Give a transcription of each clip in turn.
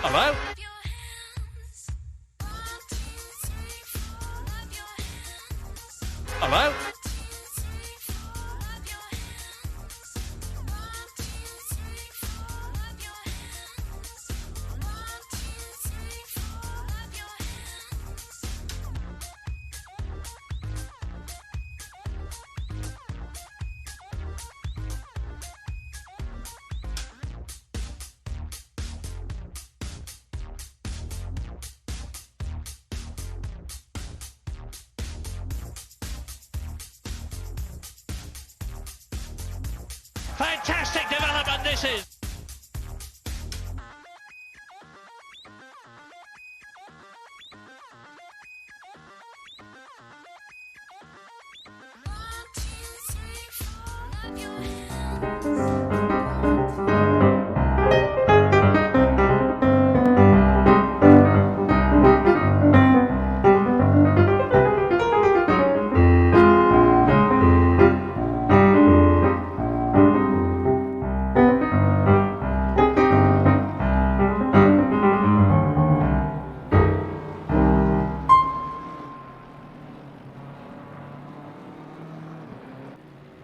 Hello? Hello? Fantastic development this is.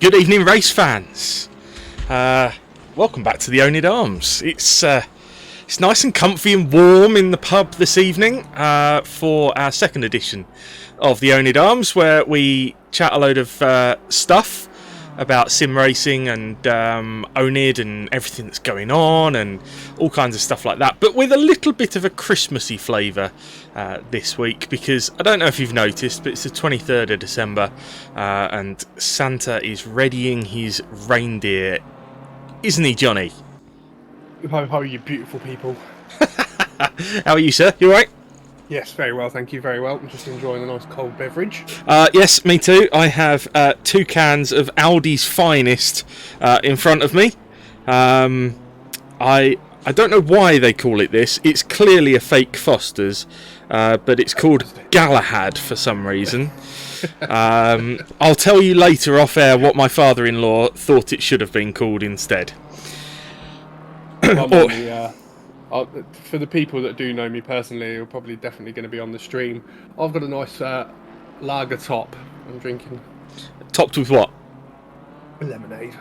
Good evening, race fans. Welcome back to the oNiD Arms. It's nice and comfy and warm in the pub this evening for our second edition of the oNiD Arms, where we chat a load of stuff about sim racing and oNiD and everything that's going on and all kinds of stuff like that, but with a little bit of a Christmassy flavour this week, because I don't know if you've noticed, but it's the 23rd of December and Santa is readying his reindeer, isn't he, Johnny? How are you beautiful people? How are you, sir? You alright? Yes, very well, thank you, very well. I'm just enjoying a nice cold beverage. Yes, me too. I have 2 cans of Aldi's Finest in front of me. I don't know why they call it this. It's clearly a fake Foster's, but it's called Galahad for some reason. I'll tell you later off air what my father-in-law thought it should have been called instead. For the people that do know me personally, who are probably definitely going to be on the stream, I've got a nice lager top I'm drinking. Topped with what? Lemonade.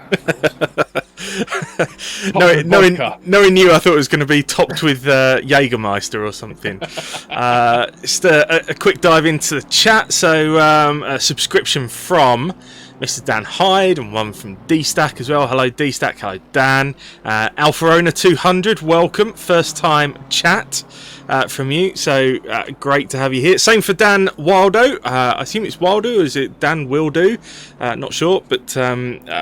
Knowing you, I thought it was going to be topped with Jägermeister or something. Just a quick dive into the chat. So a subscription from Mr. Dan Hyde and one from D-Stack as well. Hello D-Stack, hello Dan. Alpharona 200, welcome. First time chat from you, so great to have you here. Same for Dan Wildo. I assume it's Wildo, or is it Dan Wildo? Not sure, but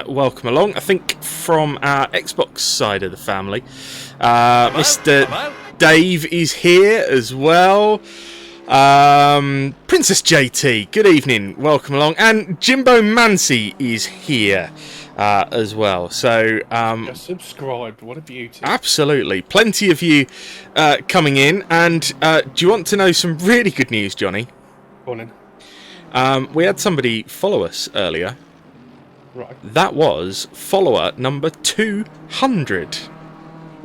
welcome along. I think from our Xbox side of the family. Mr. Dave is here as well. Princess JT, good evening, welcome along, and Jimbo Mancy is here as well. So just subscribed, what a beauty. Absolutely, plenty of you coming in, and do you want to know some really good news, Johnny? Go on in. We had somebody follow us earlier. Right. That was follower number 200.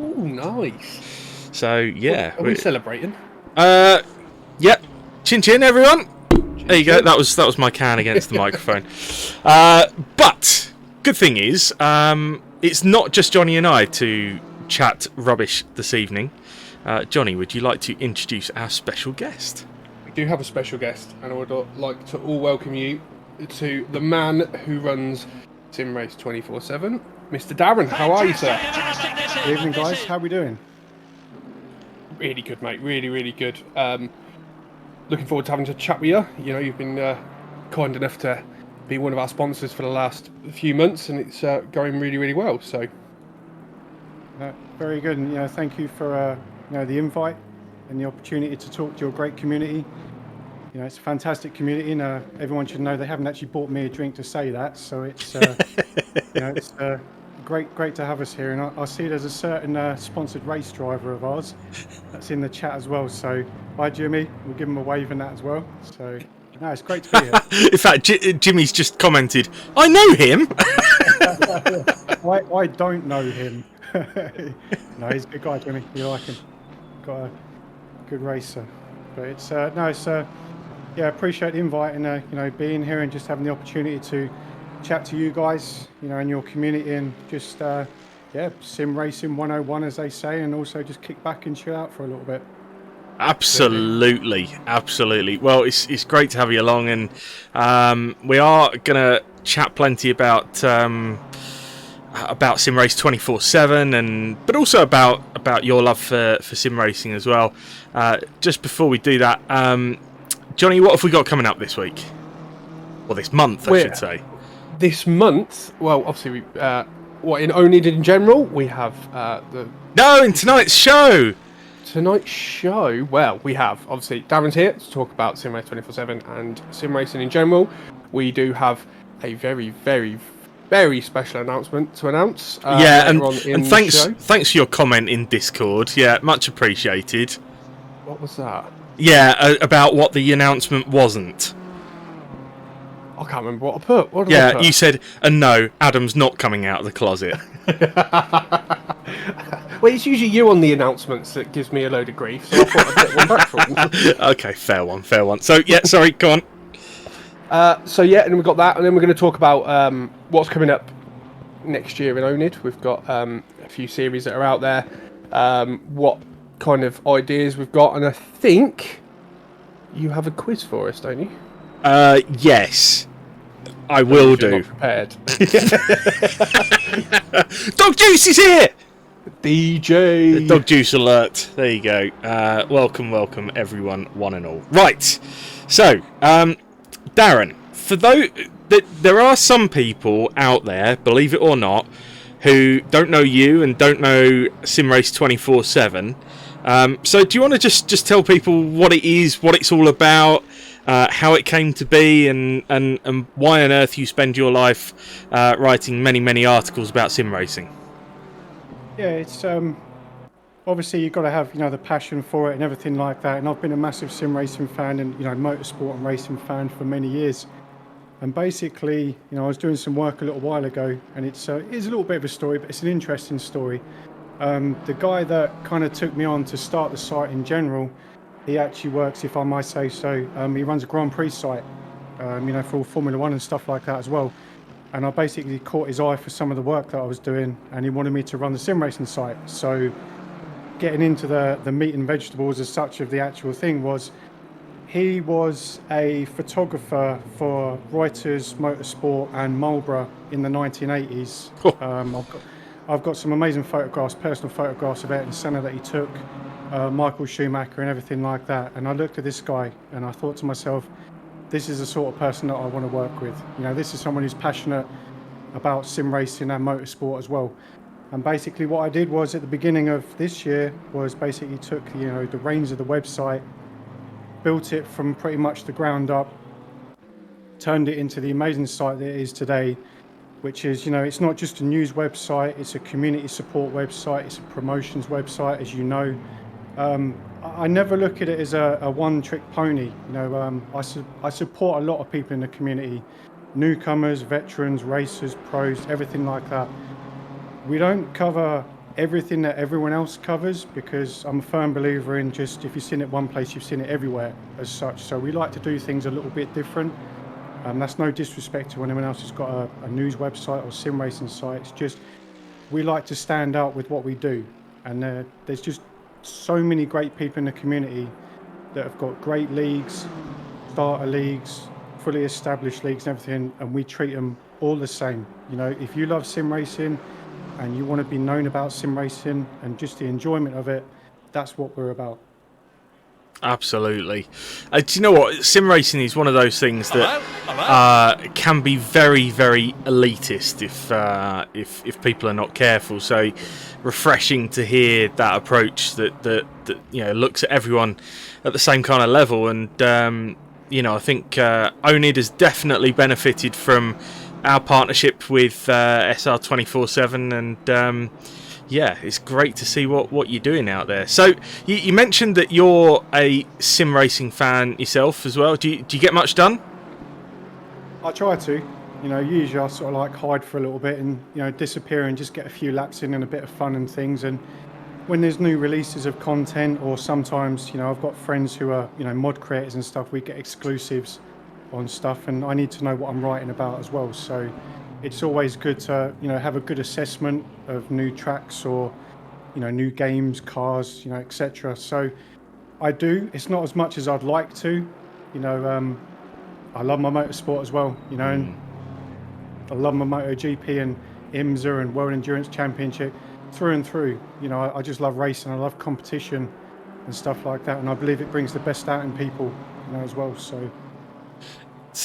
Oh, nice. So yeah, are we celebrating? Yep. Chin chin, everyone. Chin there you chin. go. That was my can against the microphone. But good thing is, it's not just Johnny and I to chat rubbish this evening. Johnny, would you like to introduce our special guest? We do have a special guest, and I would like to all welcome you to the man who runs Sim Race 24/7, Mr. Darren. How are you, sir? Good evening, guys. How are we doing? Really good, mate. Really, really good. Looking forward to having a chat with you. You know, you've been kind enough to be one of our sponsors for the last few months, and it's going really, really well. So, very good, and thank you for the invite and the opportunity to talk to your great community. It's a fantastic community, and everyone should know they haven't actually bought me a drink to say that. So it's it's great to have us here, and I see there's a certain sponsored race driver of ours that's in the chat as well. So hi Jimmy, we'll give him a wave and that as well. So no, it's great to be here. In fact, Jimmy's just commented, I know him. I don't know him. No, he's a good guy, Jimmy. You like him? got a good racer. But it's no, it's yeah, appreciate the invite and you know, being here and just having the opportunity to chat to you guys, you know, in your community and just yeah, sim racing 101 as they say, and also just kick back and chill out for a little bit. Absolutely. Well, it's great to have you along, and we are gonna chat plenty about sim race 24/7, and but also about your love for sim racing as well. Just before we do that, Johnny, what have we got coming up this week, or this month, I should say? This month, well, obviously, what in oNiD in general, we have in tonight's show. Tonight's show, well, we have, obviously, Darren's here to talk about Sim Race 24/7 and sim racing in general. We do have a very, very, very special announcement to announce. And thanks for your comment in Discord. Yeah, much appreciated. What was that? Yeah, about what the announcement wasn't. I can't remember what I put. What did I put? You said, and no, Adam's not coming out of the closet. Well, it's usually you on the announcements that gives me a load of grief, so I thought I'd get one back from you. Okay, fair one. So, yeah, sorry, go on. And then we've got that, and then we're going to talk about what's coming up next year in oNiD. We've got a few series that are out there, what kind of ideas we've got, and I think you have a quiz for us, don't you? Yes. I will do. Not prepared. Dog Juice is here! DJ! Dog Juice alert. There you go. Welcome, everyone, one and all. Right. So, Darren, for those... There are some people out there, believe it or not, who don't know you and don't know Sim Race 24/7. So do you want to just tell people what it is, what it's all about, how it came to be, and why on earth you spend your life writing many articles about sim racing? Yeah, it's obviously you've got to have, you know, the passion for it and everything like that. And I've been a massive sim racing fan and, you know, motorsport and racing fan for many years. And basically, you know, I was doing some work a little while ago, and it is a little bit of a story, but it's an interesting story. The guy that kind of took me on to start the site in general, he actually works, if I might say so, he runs a Grand Prix site, you know, for all Formula One and stuff like that as well. And I basically caught his eye for some of the work that I was doing, and he wanted me to run the sim racing site. So getting into the meat and vegetables as such of the actual thing was, he was a photographer for Reuters, Motorsport and Marlboro in the 1980s. I've got some amazing photographs, personal photographs of Ayrton Senna that he took, Michael Schumacher and everything like that. And I looked at this guy and I thought to myself, this is the sort of person that I want to work with. You know, this is someone who's passionate about sim racing and motorsport as well. And basically what I did was at the beginning of this year was basically took, you know, the reins of the website, built it from pretty much the ground up, turned it into the amazing site that it is today, which is, you know, it's not just a news website, it's a community support website, it's a promotions website, as you know. I never look at it as a one-trick pony. You know, I support a lot of people in the community, newcomers, veterans, racers, pros, everything like that. We don't cover everything that everyone else covers, because I'm a firm believer in just, if you've seen it one place, you've seen it everywhere as such. So we like to do things a little bit different. That's no disrespect to anyone else who's got a news website or sim racing site. It's just, we like to stand out with what we do. And there's just so many great people in the community that have got great leagues, starter leagues, fully established leagues and everything, and we treat them all the same. You know, if you love sim racing and you want to be known about sim racing and just the enjoyment of it, that's what we're about. Absolutely. Do you know what? Sim racing is one of those things that can be very elitist if people are not careful. So refreshing to hear that approach that you know, looks at everyone at the same kind of level. And you know, I think oNiD has definitely benefited from our partnership with SR 24/7, and yeah, it's great to see what you're doing out there. So you mentioned that you're a sim racing fan yourself as well. Do you get much done? I try to. You know, usually I sort of like hide for a little bit and, you know, disappear and just get a few laps in and a bit of fun and things. And when there's new releases of content, or sometimes, I've got friends who are, mod creators and stuff, we get exclusives on stuff, and I need to know what I'm writing about as well. So it's always good to, have a good assessment of new tracks or, new games, cars, etc. So I do. It's not as much as I'd like to. I love my motorsport as well, and I love my MotoGP and IMSA and World Endurance Championship through and through. I just love racing. I love competition and stuff like that, and I believe it brings the best out in people, as well. So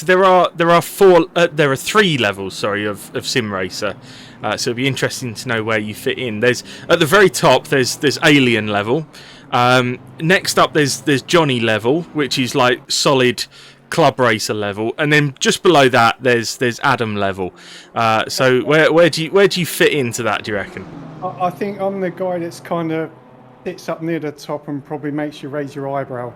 there are three levels, sorry, of Sim Racer. So it'd be interesting to know where you fit in. There's at the very top. There's Alien level. Next up, there's Johnny level, which is like solid club racer level, and then just below that, there's Adam level. So where do you fit into that? Do you reckon? I think I'm the guy that's kind of sits up near the top and probably makes you raise your eyebrow.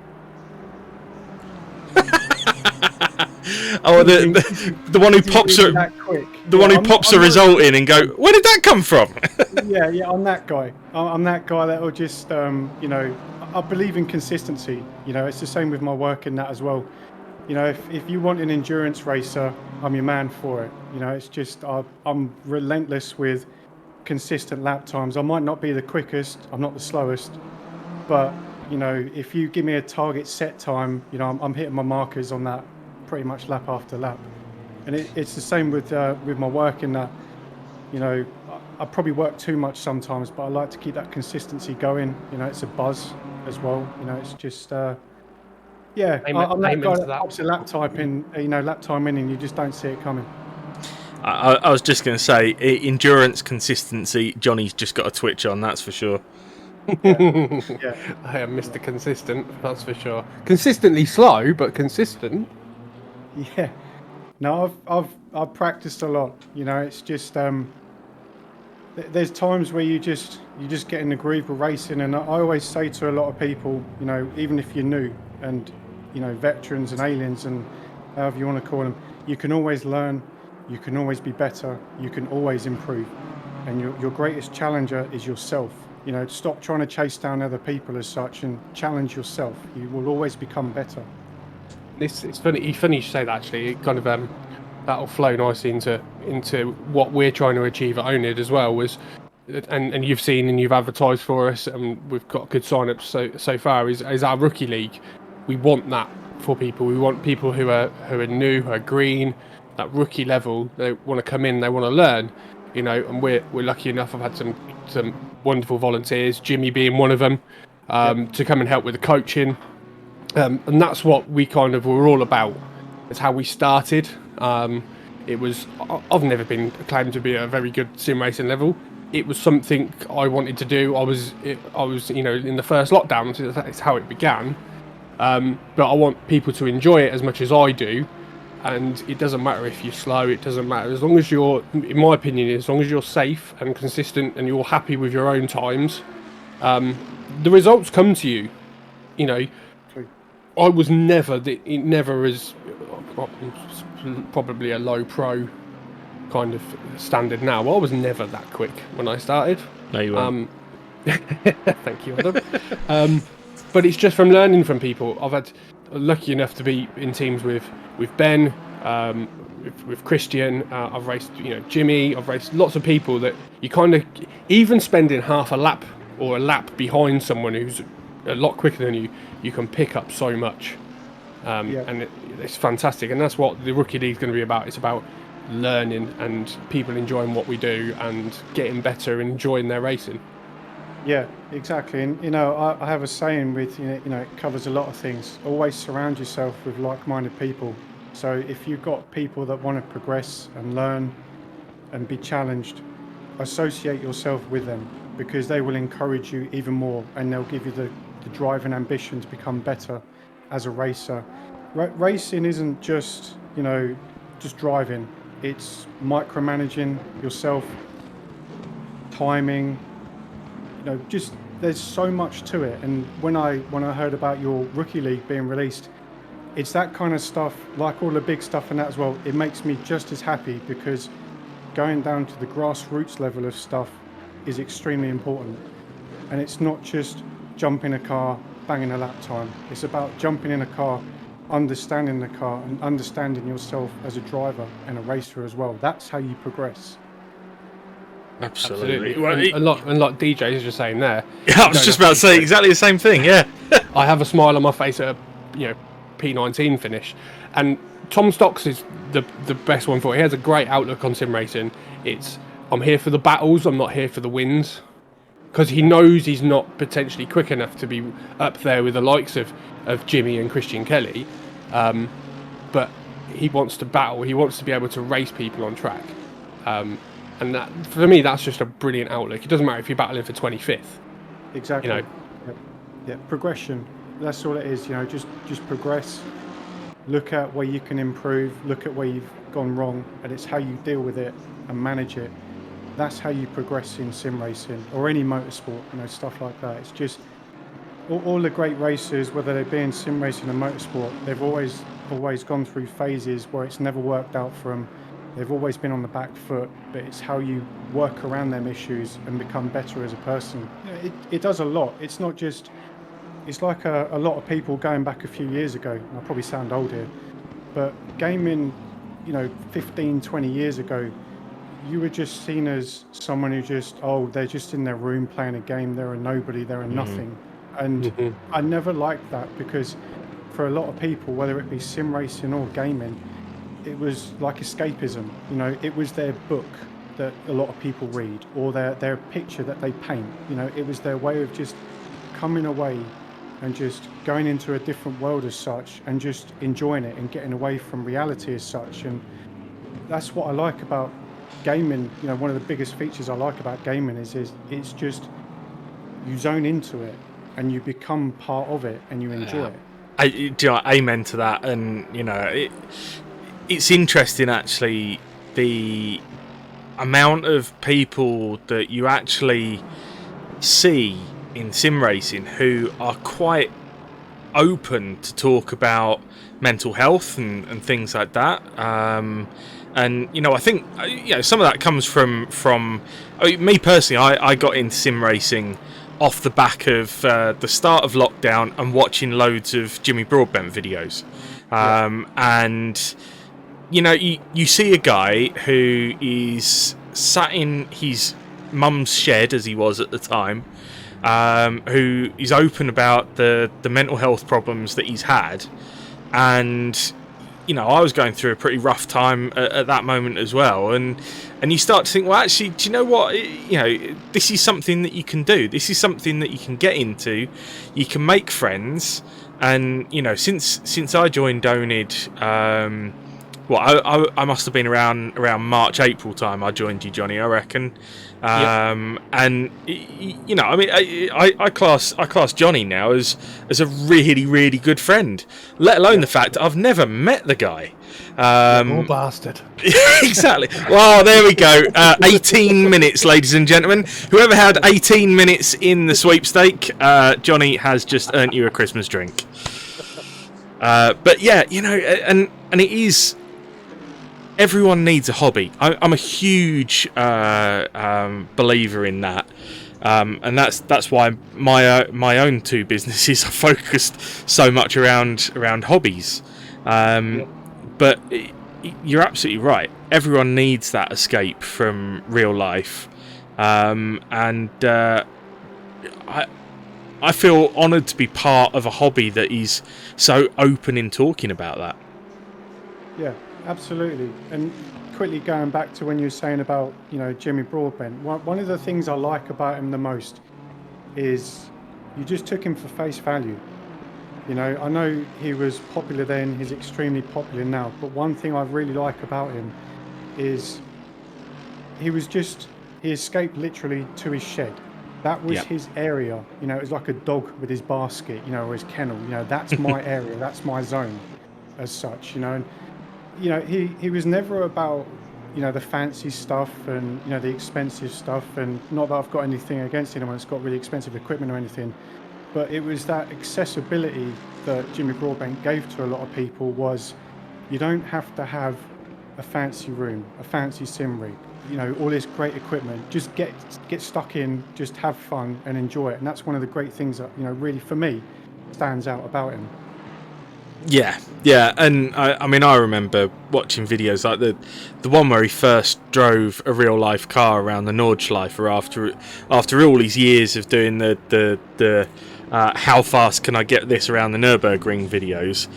Oh, the one who pops a result in and go, where did that come from? yeah, I'm that guy. I'm that guy that will just, I believe in consistency. It's the same with my work in that as well. If you want an endurance racer, I'm your man for it. It's just I'm relentless with consistent lap times. I might not be the quickest, I'm not the slowest, but if you give me a target set time, I'm hitting my markers on that pretty much lap after lap. And it's the same with my work in that, I probably work too much sometimes, but I like to keep that consistency going. It's a buzz as well. It's just I'm that guy that pops a lap time in and you just don't see it coming. I was just going to say, endurance consistency, Johnny's just got a twitch on, that's for sure. Yeah. I am Mr. Consistent, that's for sure. Consistently slow, but consistent. Yeah. No, I've practiced a lot. It's just there's times where you just get in the groove of racing, and I always say to a lot of people, even if you're new and veterans and aliens and however you want to call them, you can always learn, you can always be better, you can always improve, and your greatest challenger is yourself. Stop trying to chase down other people as such and challenge yourself. You will always become better. It's funny you say that, actually. It kind of that'll flow nicely into what we're trying to achieve at oNiD as well, and you've seen and you've advertised for us, and we've got good sign-ups so far, is our rookie league. We want that for people. We want people who are new, who are green, that rookie level. They want to come in, they want to learn, and we're lucky enough. I've had some wonderful volunteers, Jimmy being one of them, to come and help with the coaching. And that's what we kind of were all about. It's how we started. It was, I've never been claimed to be at a very good sim racing level. It was something I wanted to do. I was in the first lockdown, so that's how it began. But I want people to enjoy it as much as I do. And it doesn't matter if you're slow, it doesn't matter. As long as you're, in my opinion, as long as you're safe and consistent and you're happy with your own times, the results come to you. I was never as probably a low pro kind of standard now. I was never that quick when I started. No, you weren't. Thank you, Adam. But it's just from learning from people. I've had lucky enough to be in teams with Ben, with Christian. I've raced, Jimmy. I've raced lots of people that you kind of, even spending half a lap or a lap behind someone who's a lot quicker than you, you can pick up so much. And it's fantastic. And that's what the Rookie League is going to be about. It's about learning and people enjoying what we do and getting better and enjoying their racing. Yeah, exactly. And I have a saying with it covers a lot of things. Always surround yourself with like-minded people. So if you've got people that want to progress and learn and be challenged, associate yourself with them, because they will encourage you even more, and they'll give you the drive and ambition to become better as a racer. Racing isn't just just driving. It's micromanaging yourself, timing. Just there's so much to it. And when I heard about your Rookie League being released, it's that kind of stuff, like all the big stuff and that as well. It makes me just as happy, because going down to the grassroots level of stuff is extremely important. And it's not just jump in a car, banging a lap time. It's about jumping in a car, understanding the car, and understanding yourself as a driver and a racer as well. That's how you progress. Absolutely. Absolutely. Well, And like DJs are just saying there. I was just about to say exactly the same thing. Yeah. I have a smile on my face at a P19 finish, and Tom Stocks is the best one for it. He has a great outlook on sim racing. It's I'm here for the battles. I'm not here for the wins, because he knows he's not potentially quick enough to be up there with the likes of Jimmy and Christian Kelly, but he wants to battle. He wants to be able to race people on track. And that, for me, that's just a brilliant outlook. It doesn't matter if you're battling for 25th. Exactly. You know. Yeah, progression. That's all it is. Just progress. Look at where you can improve. Look at where you've gone wrong, and it's how you deal with it and manage it. That's how you progress in sim racing or any motorsport. Stuff like that. It's just all the great racers, whether they be in sim racing or motorsport, they've always gone through phases where it's never worked out for them. They've always been on the back foot, but it's how you work around them issues and become better as a person. It does a lot. It's not just, it's like a lot of people going back a few years ago, and I probably sound old here, but gaming, 15, 20 years ago, you were just seen as someone who they're just in their room playing a game, they're a nobody, they're a nothing. And I never liked that, because for a lot of people, whether it be sim racing or gaming, it was like escapism. It was their book that a lot of people read, or their picture that they paint. It was their way of just coming away and just going into a different world as such, and just enjoying it and getting away from reality as such. And that's what I like about gaming. One of the biggest features I like about gaming is it's just you zone into it and you become part of it and you enjoy it. Amen to that. And it's interesting, actually, the amount of people that you actually see in sim racing who are quite open to talk about mental health and things like that. And I think some of that comes from me personally. I got into sim racing off the back of the start of lockdown and watching loads of Jimmy Broadbent videos. And you see a guy who is sat in his mum's shed, as he was at the time, who is open about the mental health problems that he's had. And I was going through a pretty rough time at that moment as well, and you start to think, well, actually, do you know what? This is something that you can do. This is something that you can get into. You can make friends, and since I joined oNiD, I must have been around March, April time. I joined you, Johnny, I reckon. And I class Johnny now as a really, really good friend, let alone the fact that I've never met the guy. Poor bastard. Exactly. Well, there we go. 18 minutes, ladies and gentlemen. Whoever had 18 minutes in the sweepstake, Johnny has just earned you a Christmas drink. But yeah, and it is. Everyone needs a hobby. I'm a huge believer in that, and that's why my own two businesses are focused so much around hobbies. But you're absolutely right. Everyone needs that escape from real life, and I feel honoured to be part of a hobby that is so open in talking about that. Yeah. Absolutely. And quickly going back to when you were saying about, Jimmy Broadbent, one of the things I like about him the most is you just took him for face value. I know he was popular then, he's extremely popular now, but one thing I really like about him is he escaped literally to his shed. That was his area. It was like a dog with his basket, or his kennel. That's my area, that's my zone as such, and he was never about, the fancy stuff and, the expensive stuff. And not that I've got anything against anyone that's got really expensive equipment or anything, but it was that accessibility that Jimmy Broadbent gave to a lot of people. Was you don't have to have a fancy room, a fancy sim rig, all this great equipment. Just get stuck in, just have fun and enjoy it. And that's one of the great things that, really for me stands out about him. Yeah, and I mean, I remember watching videos like the one where he first drove a real life car around the Nordschleife after all these years of doing the how fast can I get this around the Nürburgring videos,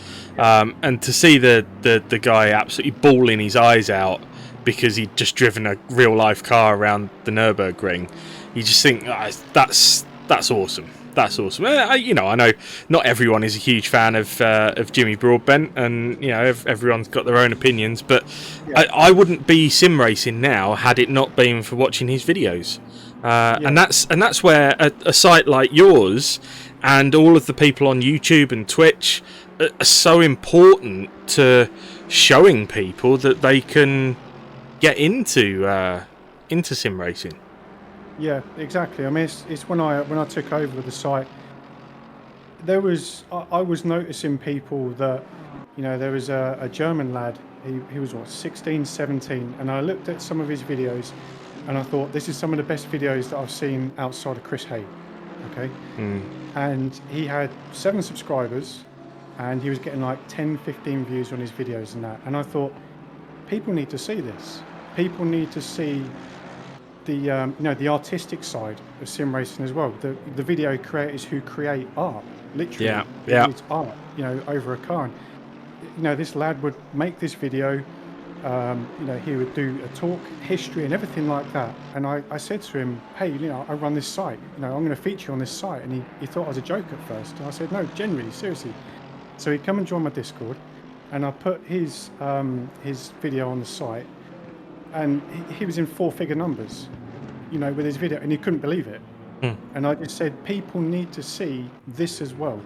and to see the guy absolutely bawling his eyes out because he'd just driven a real life car around the Nürburgring, you just think, that's awesome. That's awesome. I know not everyone is a huge fan of Jimmy Broadbent, and everyone's got their own opinions. But I wouldn't be sim racing now had it not been for watching his videos. And that's where a site like yours and all of the people on YouTube and Twitch are so important to showing people that they can get into sim racing. Yeah, exactly. I mean, it's when I took over the site, I was noticing people that, there was a German lad. He was 16, 17, and I looked at some of his videos, and I thought, this is some of the best videos that I've seen outside of Chris Hay. Okay, and he had 7 subscribers, and he was getting like 10, 15 views on his videos and that. And I thought, people need to see this. People need to see the artistic side of sim racing as well. The video creators who create art, literally, it's art, over a car. And, this lad would make this video. He would do a talk, history, and everything like that. And I said to him, hey, I run this site. I'm going to feature on this site. And he thought I was a joke at first. And I said, no, genuinely, seriously. So he'd come and join my Discord, and I put his video on the site. And he was in 4-figure numbers, with his video, and he couldn't believe it. And I just said, people need to see this as well.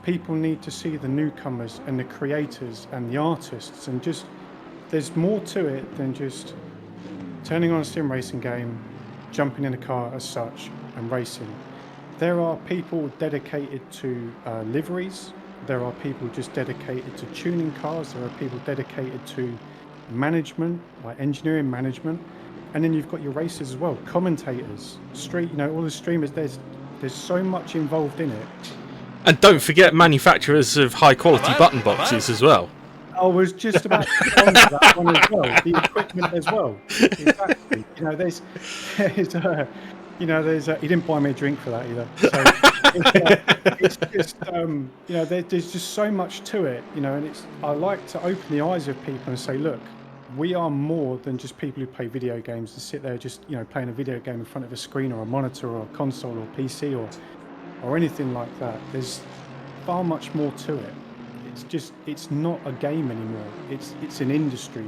People need to see the newcomers and the creators and the artists, and just, there's more to it than just turning on a sim racing game, jumping in a car as such, and racing. There are people dedicated to liveries. There are people just dedicated to tuning cars. There are people dedicated to management, like engineering management, and then you've got your racers as well, commentators, all the streamers. There's so much involved in it. And don't forget manufacturers of high quality button boxes as well. I was just about to get on to that one as well, the equipment as well. Exactly. There's he didn't buy me a drink for that either. So it's just there's just so much to it, and I like to open the eyes of people and say, look, we are more than just people who play video games, to sit there just playing a video game in front of a screen or a monitor or a console or PC or anything like that. There's far much more to it. It's not a game anymore. It's an industry.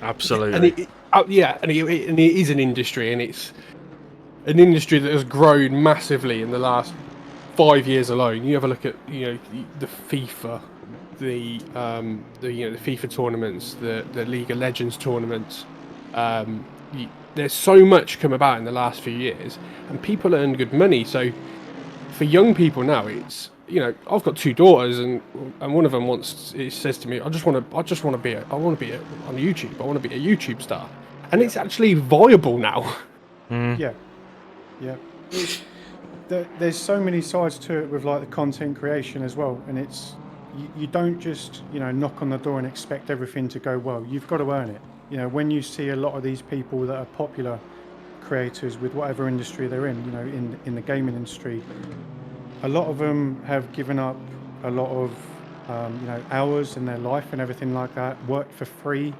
Absolutely. And it is an industry, and it's an industry that has grown massively in the last 5 years alone. You have a look at the FIFA, the FIFA tournaments, the League of Legends tournaments. There's so much come about in the last few years, and people earn good money. So for young people now, it's I've got 2 daughters, and one of them says to me, I want to be on YouTube. I want to be a YouTube star, and it's actually viable now. Yeah. There's so many sides to it with like the content creation as well, and it's you don't just knock on the door and expect everything to go well. You've got to earn it. When you see a lot of these people that are popular creators with whatever industry they're in the gaming industry, a lot of them have given up a lot of hours in their life and everything like that, worked for free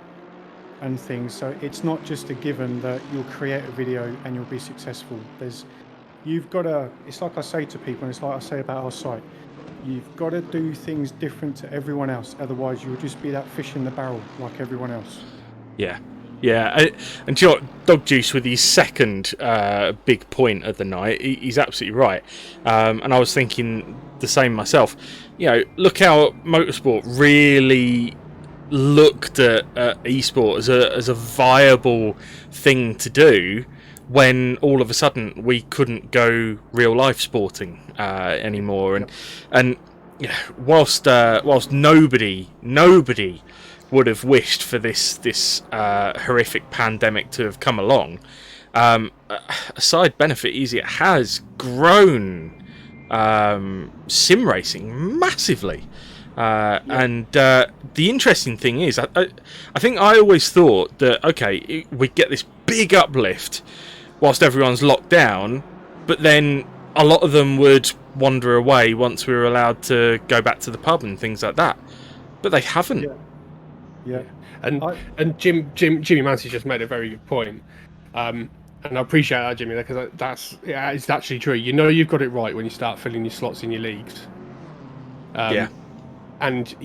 and things. So it's not just a given that you'll create a video and you'll be successful. You've got to, it's like I say to people, and it's like I say about our site, you've got to do things different to everyone else, otherwise you'll just be that fish in the barrel like everyone else. Yeah. And do you know what, Dog Juice, with his second big point of the night, he's absolutely right. And I was thinking the same myself. Look how motorsport really looked at esport as a viable thing to do, when all of a sudden we couldn't go real life sporting anymore. And whilst nobody would have wished for this horrific pandemic to have come along. A side benefit is it has grown sim racing massively. And the interesting thing is, I think I always thought that, okay, we'd get this big uplift whilst everyone's locked down, but then a lot of them would wander away once we were allowed to go back to the pub and things like that. But they haven't. Yeah. And Jimmy Mansey just made a very good point. And I appreciate that, Jimmy, because it's actually true. You know you've got it right when you start filling your slots in your leagues. And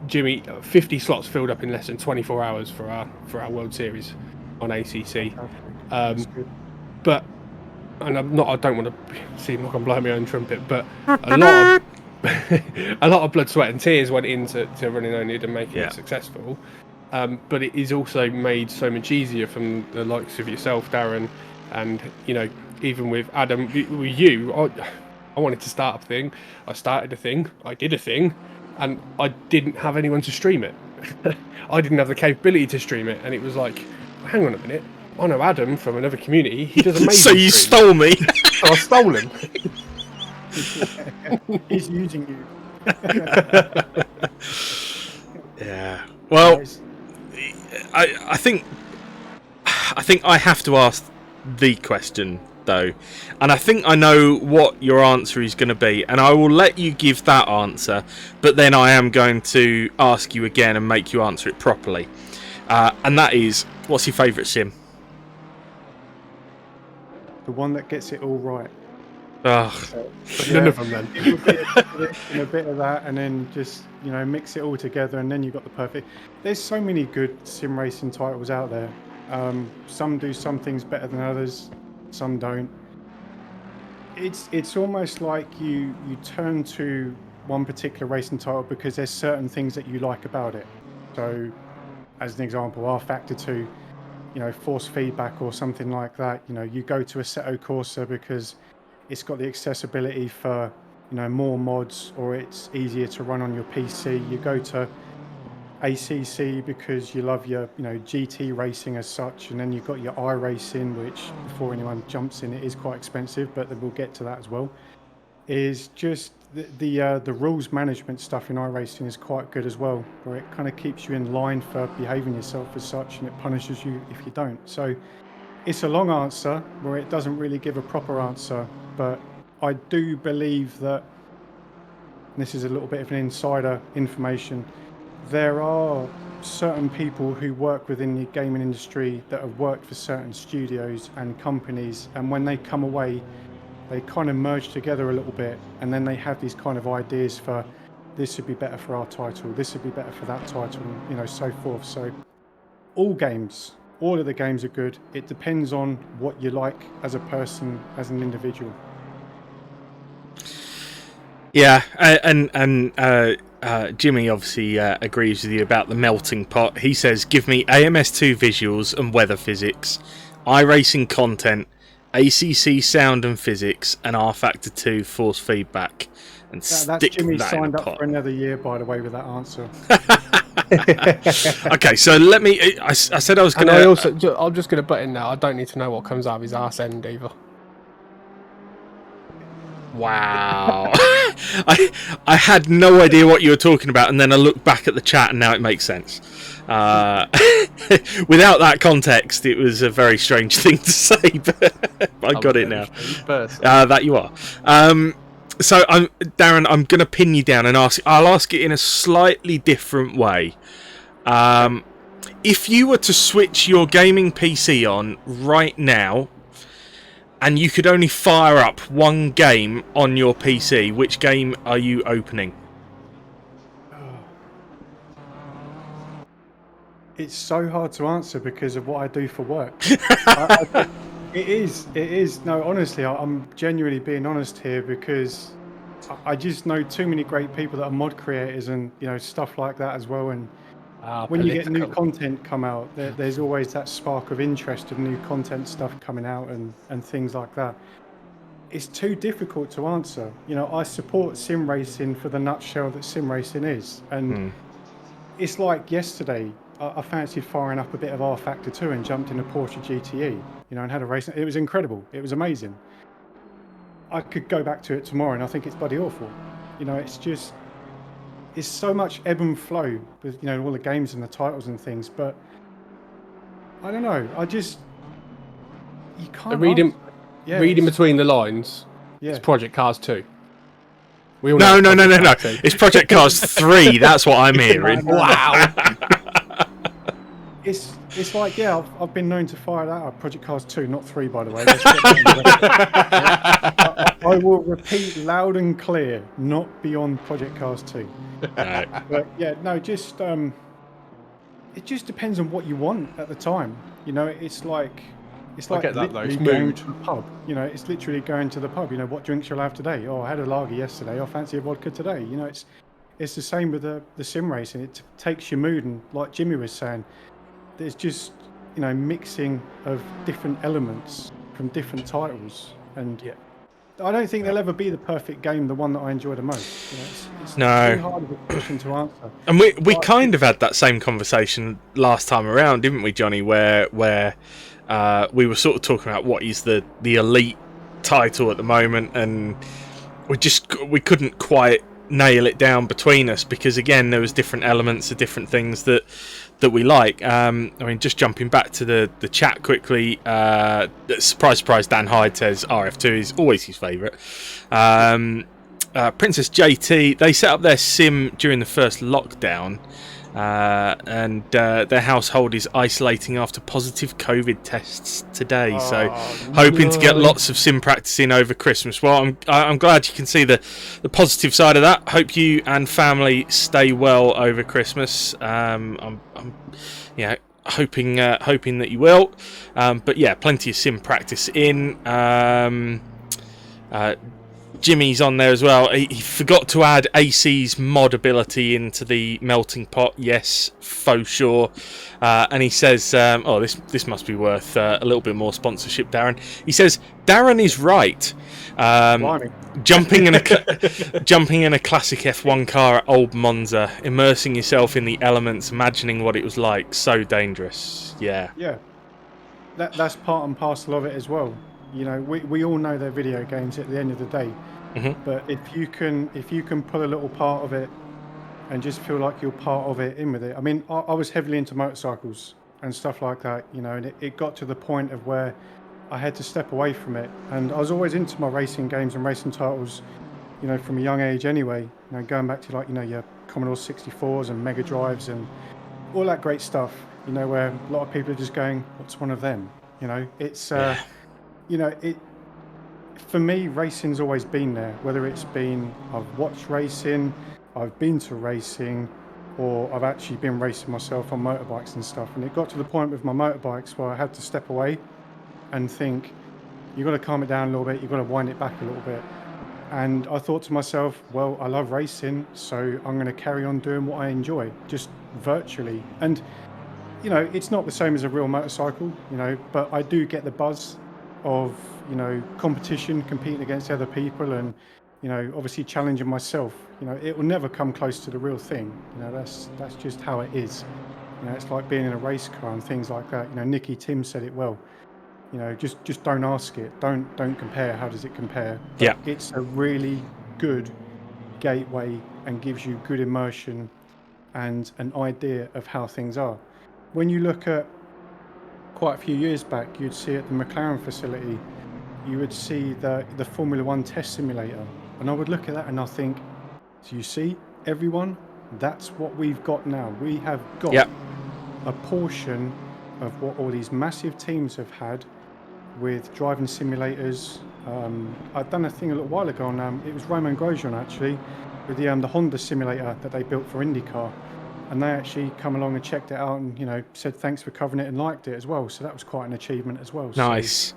Jimmy, 50 slots filled up in less than 24 hours for our World Series on ACC. But I don't want to seem like I'm blowing my own trumpet, but a lot of blood, sweat, and tears went into running oNiD and making it successful. But it is also made so much easier from the likes of yourself, Darren, and even with Adam, with you. I wanted to start a thing. I started a thing. I did a thing, and I didn't have anyone to stream it. I didn't have the capability to stream it, and it was like, hang on a minute. I know Adam from another community. He does amazing. So you stole me. So I stole him. He's using you. Yeah. Well, I think I have to ask the question though, and I think I know what your answer is going to be, and I will let you give that answer, but then I am going to ask you again and make you answer it properly. And that is, what's your favourite sim? The one that gets it all right. Ugh. None of them then. A bit of that, and then just mix it all together, and then you've got the perfect. There's so many good sim racing titles out there. Some do some things better than others, some don't. It's almost like you turn to one particular racing title because there's certain things that you like about it. So, as an example, R-Factor 2, force feedback or something like that. You go to Assetto Corsa because it's got the accessibility for more mods, or it's easier to run on your PC. You go to ACC because you love your GT racing as such, and then you've got your iRacing, which before anyone jumps in, it is quite expensive, but we'll get to that as well. Is just the rules management stuff in iRacing is quite good as well, where it kind of keeps you in line for behaving yourself as such, and it punishes you if you don't. So it's a long answer where it doesn't really give a proper answer, but I do believe that, and this is a little bit of an insider information, there are certain people who work within the gaming industry that have worked for certain studios and companies, and when they come away, they kind of merge together a little bit, and then they have these kind of ideas for, this would be better for our title, this would be better for that title, and so forth. So all of the games are good. It depends on what you like as a person, as an individual. Yeah, and Jimmy obviously agrees with you about the melting pot. He says, give me AMS2 visuals and weather physics, iRacing content, ACC sound and physics, and R-Factor 2 force feedback, and That's stick Jimmy that signed in the up pot. for another year, by the way, with that answer. Okay, so let me. I said I was going to. I'm just going to butt in now. I don't need to know what comes out of his arse end either. Wow. I had no idea what you were talking about, and then I looked back at the chat, and now it makes sense. Without that context, it was a very strange thing to say, but I got it now. That you are. So, Darren, I'm going to pin you down and I'll ask it in a slightly different way. If you were to switch your gaming PC on right now, and you could only fire up one game on your PC, which game are you opening? It's so hard to answer because of what I do for work. It is. No, honestly, I'm genuinely being honest here, because I just know too many great people that are mod creators and stuff like that as well. And when you get new content come out, there's always that spark of interest of new content stuff coming out and things like that. It's too difficult to answer. I support sim racing for the nutshell that sim racing is, and it's like yesterday. I fancied firing up a bit of R Factor 2 and jumped in a Porsche GTE, and had a race. It was incredible. It was amazing. I could go back to it tomorrow, and I think it's bloody awful. It's so much ebb and flow with all the games and the titles and things. But I don't know. You can't reading between the lines. Yeah. It's Project Cars 2. No. It's Project Cars 3. That's what I'm hearing. Wow. It's like, I've been known to fire that up. Project Cars 2, not 3, by the way. I will repeat loud and clear, not beyond Project Cars 2. No. But it just depends on what you want at the time. It's like I get that, though. literally It's going mood. to the pub. It's literally going to the pub. What drinks you'll have today? Oh, I had a lager yesterday. I fancy a vodka today. It's the same with the sim racing. It takes your mood, and like Jimmy was saying, there's just mixing of different elements from different titles, and I don't think there'll ever be the perfect game, the one that I enjoy the most. It's No. too hard of a question to answer. And we kind of had that same conversation last time around, didn't we, Johnny? Where we were sort of talking about what is the elite title at the moment, and we couldn't quite nail it down between us, because again there was different elements of different things that we like. Just jumping back to the chat quickly, surprise, Dan Hyde says RF2 is always his favourite. Princess JT, they set up their sim during the first lockdown, and their household is isolating after positive COVID tests today. So hoping to get lots of sim practice in over Christmas. Well, I'm glad you can see the positive side of that. Hope you and family stay well over Christmas. I'm hoping that you will. But yeah, plenty of sim practice in. Jimmy's on there as well. He forgot to add AC's mod ability into the melting pot. Yes, faux sure. And he says, this must be worth a little bit more sponsorship, Darren. He says, Darren is right. Jumping in a classic F1 car at Old Monza, immersing yourself in the elements, imagining what it was like. So dangerous. Yeah. Yeah. That's part and parcel of it as well. We all know they're video games at the end of the day. Mm-hmm. But if you can pull a little part of it and just feel like you're part of it in with it. I mean, I was heavily into motorcycles and stuff like that, and it got to the point of where I had to step away from it. And I was always into my racing games and racing titles, from a young age anyway. Going back to your Commodore 64s and Mega Drives and all that great stuff, where a lot of people are just going, what's one of them? It's for me, racing's always been there. Whether it's been I've watched racing, I've been to racing, or I've actually been racing myself on motorbikes and stuff. And it got to the point with my motorbikes where I had to step away and think, you've got to calm it down a little bit, you've got to wind it back a little bit. And I thought to myself, well, I love racing, so I'm going to carry on doing what I enjoy, just virtually. And, it's not the same as a real motorcycle, but I do get the buzz of competition, competing against other people, and obviously challenging myself. It will never come close to the real thing. That's just how it is. It's like being in a race car and things like that. Nicky Tim said it well. Just don't ask it. Don't compare. How does it compare? But yeah, it's a really good gateway and gives you good immersion and an idea of how things are. When you look at quite a few years back, you'd see at the McLaren facility, you would see the Formula One test simulator, and I would look at that and I think, so you see, everyone, that's what we've got now. We have got a portion of what all these massive teams have had with driving simulators. I'd done a thing a little while ago on, it was Romain Grosjean actually, with the Honda simulator that they built for IndyCar. And they actually come along and checked it out and, said thanks for covering it and liked it as well. So that was quite an achievement as well. Nice.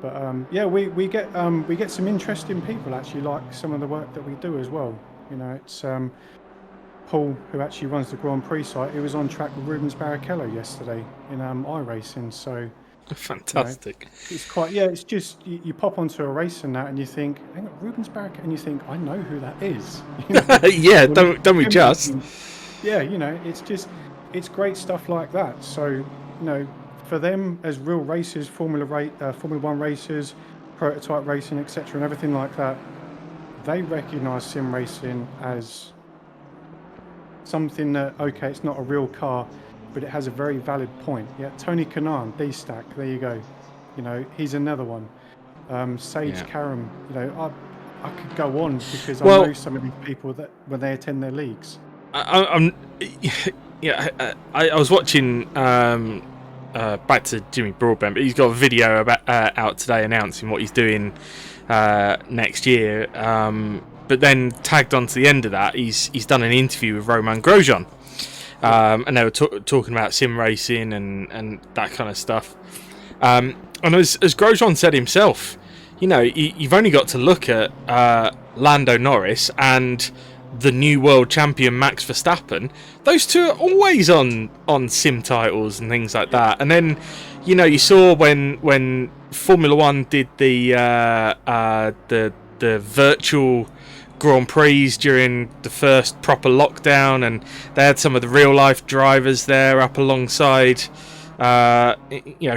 So, but we get some interesting people actually like some of the work that we do as well. It's Paul, who actually runs the Grand Prix site. He was on track with Rubens Barrichello yesterday in iRacing. So fantastic. It's quite it's just you pop onto a race and that, and you think, hang on, Rubens Barrichello, and you think, I know who that is. Yeah, don't we just? yeah, it's great stuff like that. So, for them as real racers, Formula One racers, prototype racing, etc., and everything like that, they recognise sim racing as something that, okay, it's not a real car, but it has a very valid point. Yeah, Tony Kanaan, D-Stack, there you go. He's another one. Sage Yeah. Karam, I could go on because I Well, know some of these people that when they attend their leagues. I'm I was watching back to Jimmy Broadbent, but he's got a video out today announcing what he's doing next year. But then tagged on to the end of that, he's done an interview with Romain Grosjean, and they were talking about sim racing and that kind of stuff. And as Grosjean said himself, you've only got to look at Lando Norris and the new world champion Max Verstappen. Those two are always on sim titles and things like that. And then, you saw when Formula One did the virtual Grand Prix during the first proper lockdown, and they had some of the real life drivers there up alongside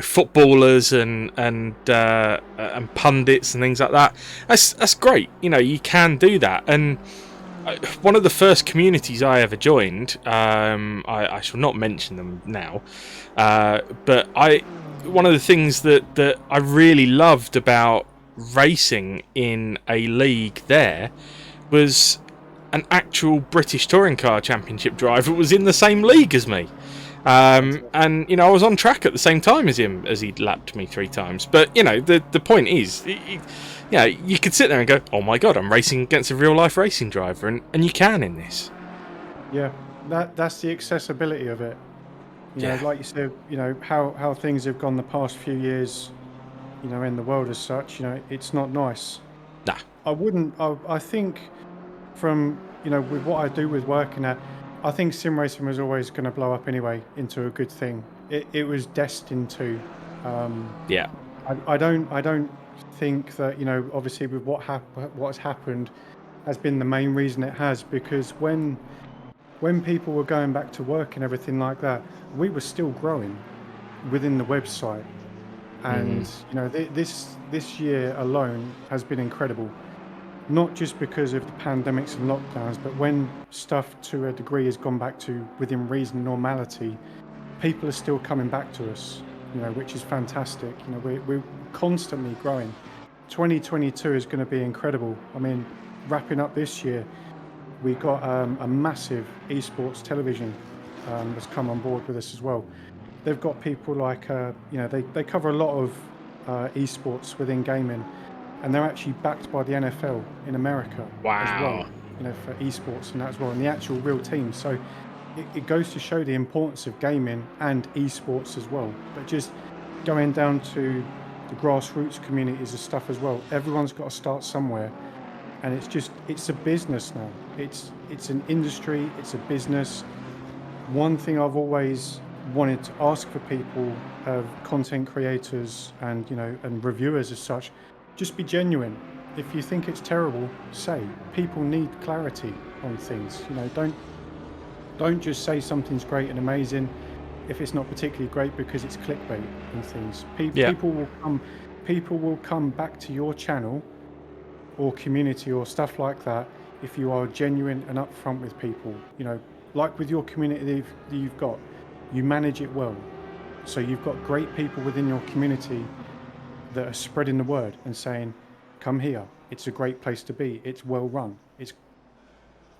footballers and pundits and things like that. That's great. You can do that. And one of the first communities I ever joined, I shall not mention them now, but one of the things that I really loved about racing in a league there was an actual British Touring Car Championship driver was in the same league as me. And I was on track at the same time as him, as he'd lapped me 3 times. But the point is, you could sit there and go, "Oh my god, I'm racing against a real life racing driver," and you can in this. Yeah, that's the accessibility of it. Like you said, how things have gone the past few years, in the world as such. It's not nice. Nah. I think from with what I do with working at, I think sim racing was always going to blow up anyway into a good thing. It was destined to. Yeah. I don't think that obviously with what's happened has been the main reason it has, because when people were going back to work and everything like that, we were still growing within the website, and this year alone has been incredible. Not just because of the pandemics and lockdowns, but when stuff to a degree has gone back to within reason normality, people are still coming back to us, which is fantastic. We're constantly growing. 2022 is going to be incredible. I mean, wrapping up this year, we got a massive esports television that's come on board with us as well. They've got people like, they cover a lot of esports within gaming. And they're actually backed by the NFL in America as well, for esports and that as well, and the actual real team. So it goes to show the importance of gaming and esports as well. But just going down to the grassroots communities and stuff as well, everyone's got to start somewhere. And it's a business now. It's an industry, it's a business. One thing I've always wanted to ask for people, of content creators and and reviewers as such, just be genuine. If you think it's terrible, say. People need clarity on things. Don't just say something's great and amazing if it's not particularly great because it's clickbait and things. People will come back to your channel or community or stuff like that if you are genuine and upfront with people. Like with your community that you've got, you manage it well. So you've got great people within your community that are spreading the word and saying, come here, it's a great place to be, it's well run, it's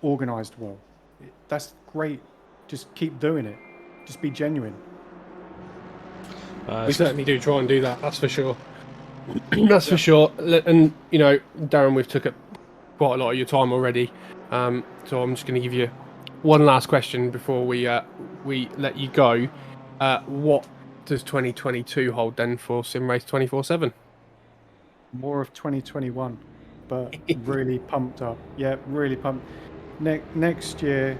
organised well. That's great. Just keep doing it. Just be genuine. We certainly do try and do that, that's for sure. That's for sure. And, Darren, we've took up quite a lot of your time already. So I'm just going to give you one last question before we let you go. What does 2022 hold then for Sim Race 24/7? More of 2021, but really pumped up. Yeah, really pumped. Next year,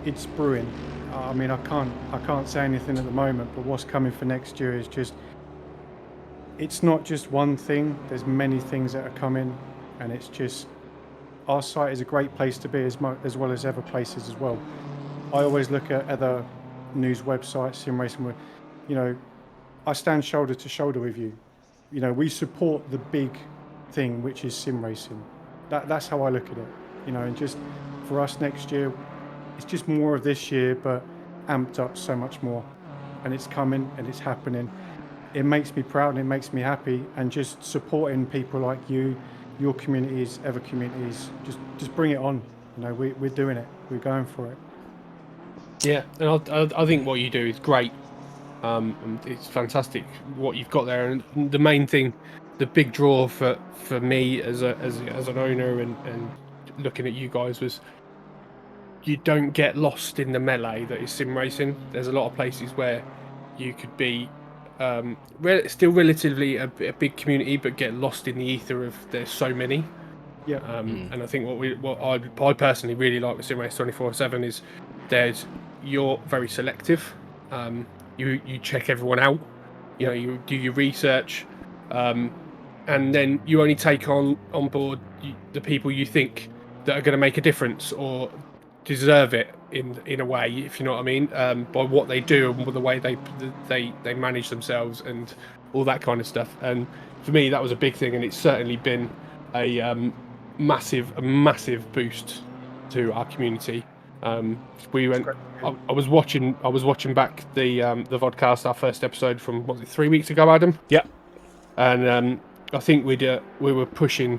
it's brewing. I mean, I can't say anything at the moment, but what's coming for next year is just, it's not just one thing. There's many things that are coming, and it's just, our site is a great place to be as well as other places as well. I always look at other news websites, sim racing, where, you know, I stand shoulder to shoulder with you. You know, we support the big thing, which is sim racing. That's how I look at it. You know, and just for us next year, it's just more of this year, but amped up so much more. And it's coming and it's happening. It makes me proud and it makes me happy. And just supporting people like you, your communities, other communities, just bring it on. You know, we're doing it. We're going for it. Yeah, and I think what you do is great. And it's fantastic what you've got there. And the main thing, the big draw for me as an owner and looking at you guys was you don't get lost in the melee that is sim racing. There's a lot of places where you could be still relatively a big community, but get lost in the ether of there's so many. Yeah. And I think what I personally really like with Sim Race 24/7 is you're very selective. You check everyone out. You know, you do your research, and then you only take on board the people you think that are going to make a difference or deserve it in a way, if you know what I mean, by what they do and the way they manage themselves and all that kind of stuff. And for me, that was a big thing, and it's certainly been a massive boost to our community. We went. I was watching back the vodcast, our first episode from 3 weeks ago, Adam. Yeah. And I think we were pushing.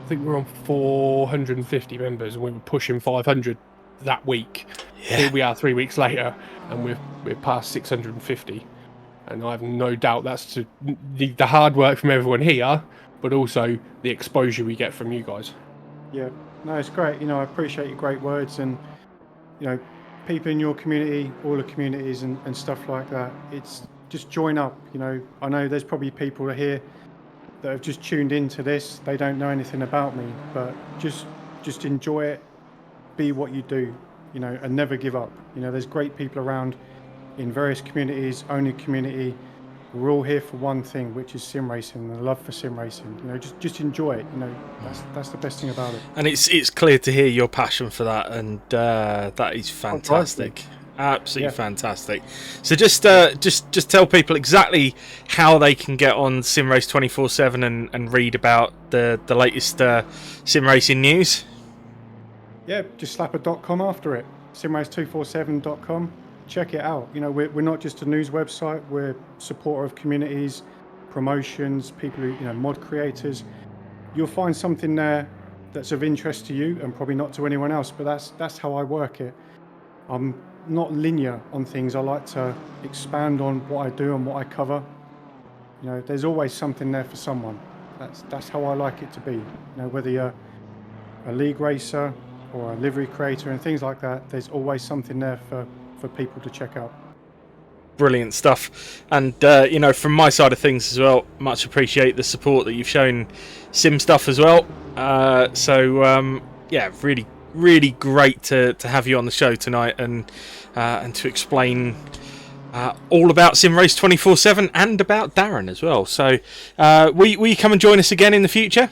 I think we were on 450 members, and we were pushing 500 that week. Yeah. Here we are 3 weeks later, and we're past 650. And I have no doubt that's to the hard work from everyone here, but also the exposure we get from you guys. Yeah, no, it's great. You know, I appreciate your great words, and you know, people in your community, all the communities, and stuff like that. It's just join up. You know, I know there's probably people here that have just tuned into this. They don't know anything about me, but just enjoy it. Be what you do, you know, and never give up. You know, there's great people around in various communities, only community. We're all here for one thing, which is sim racing and the love for sim racing. You know, just enjoy it. You know, that's the best thing about it. And it's clear to hear your passion for that, and that is fantastic. Absolutely fantastic. So just tell people exactly how they can get on Sim Race 24/7 and read about the latest sim racing news. Yeah, just slap a .com after it. simrace247.com. Check it out. You know, we're not just a news website. We're supporter of communities, promotions, people who, you know, mod creators. You'll find something there that's of interest to you and probably not to anyone else. But that's how I work it. I'm not linear on things. I like to expand on what I do and what I cover. You know, there's always something there for someone. That's how I like it to be. You know, whether you're a league racer or a livery creator and things like that, there's always something there for people to check out. Brilliant stuff. And you know, from my side of things as well, much appreciate the support that you've shown sim stuff as well. Yeah, really great to have you on the show tonight and to explain all about Sim Race 24/7 and about Darren as well. So will you come and join us again in the future?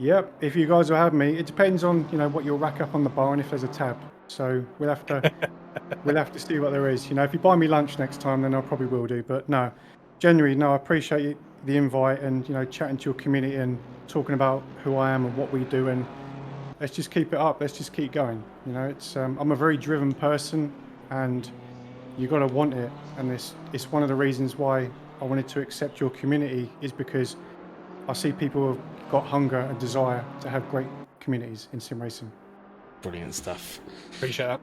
Yep, if you guys will have me. It depends on, you know, what you'll rack up on the bar and if there's a tab. So we'll have to see what there is. You know, if you buy me lunch next time, then I probably will do. But no, genuinely, no, I appreciate the invite and, you know, chatting to your community and talking about who I am and what we do. And let's just keep it up. Let's just keep going. You know, it's I'm a very driven person, and you got to want it. And it's one of the reasons why I wanted to accept your community, is because I see people who've got hunger and desire to have great communities in sim racing. Brilliant stuff. Appreciate that.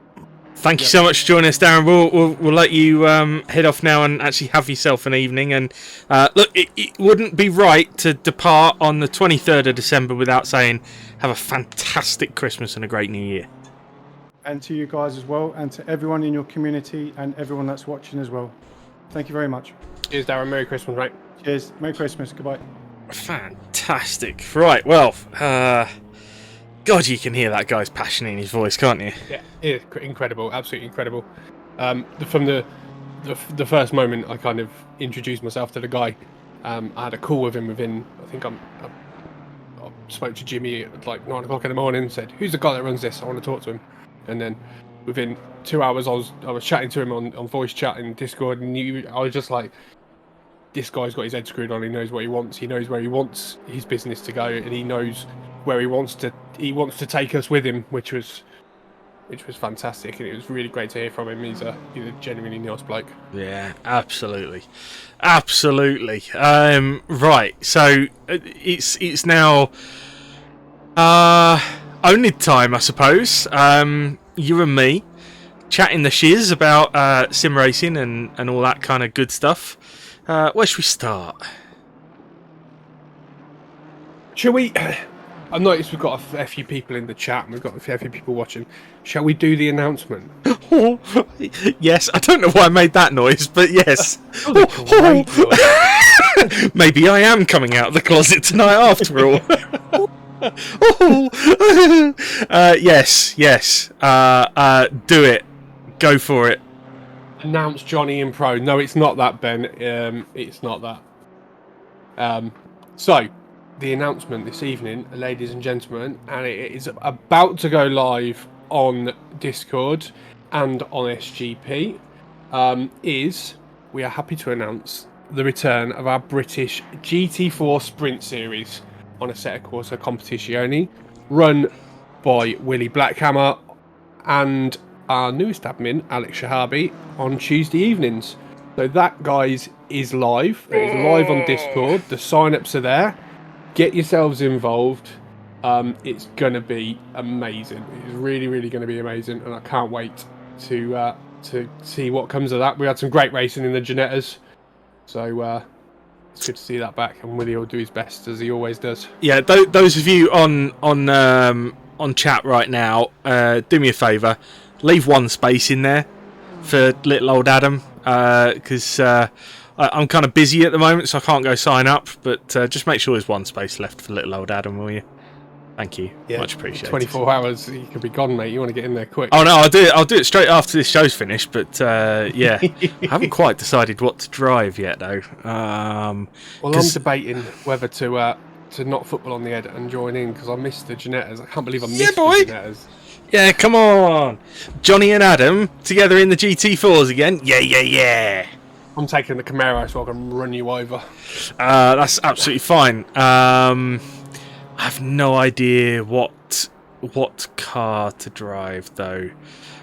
Thank you so much for joining us, Darren. We'll let you head off now and actually have yourself an evening. And look, it wouldn't be right to depart on the 23rd of December without saying have a fantastic Christmas and a great New Year. And to you guys as well, and to everyone in your community and everyone that's watching as well. Thank you very much. Cheers, Darren. Merry Christmas, mate. Cheers. Merry Christmas. Goodbye. Fantastic. Right, well, God, you can hear that guy's passion in his voice, can't you? Yeah, incredible, absolutely incredible. From the first moment I kind of introduced myself to the guy, I had a call with him within, I think I spoke to Jimmy at like 9 o'clock in the morning and said, who's the guy that runs this? I want to talk to him. And then within 2 hours, I was chatting to him on voice chat in Discord, and I was just like, this guy's got his head screwed on. He knows what he wants. He knows where he wants his business to go, and he knows where he wants to take us with him, which was fantastic, and it was really great to hear from him. He's a genuinely nice bloke. Yeah, absolutely. Right, so it's now oNiD time, I suppose. You and me chatting the shiz about sim racing and all that kind of good stuff. Where should we start? Shall we? I noticed we've got a fair few people in the chat, and we've got a fair few people watching. Shall we do the announcement? Yes, I don't know why I made that noise, but yes. Maybe I am coming out of the closet tonight after all. Yes. Do it. Go for it. Announce Johnny in Pro. No, it's not that, Ben. It's not that. So, the announcement this evening, ladies and gentlemen, and it is about to go live on Discord and on SGP, is we are happy to announce the return of our British Gt4 Sprint Series on a Assetto Corsa Competizione, run by Willie Blackhammer and our newest admin, Alex Shahabi, on Tuesday evenings. So that, guys, is live. It is live on Discord. The sign-ups are there. Get yourselves involved. It's going to be amazing. It's really, really going to be amazing, and I can't wait to see what comes of that. We had some great racing in the Ginettas, so it's good to see that back, and Willie will do his best, as he always does. Yeah, those of you on chat right now, do me a favour. Leave one space in there for little old Adam, because I'm kind of busy at the moment, so I can't go sign up. But just make sure there's one space left for little old Adam, will you? Thank you. Yeah, much appreciated. 24 hours, you could be gone, mate. You want to get in there quick. Oh no, I'll do it straight after this show's finished. But yeah, I haven't quite decided what to drive yet, though. Well, I'm debating whether to not football on the head and join in, because I missed the Ginettas. I can't believe I missed the Ginettas. Yeah, come on, Johnny and Adam together in the GT4s again. Yeah. I'm taking the Camaro so I can run you over. That's absolutely fine. I have no idea what car to drive, though,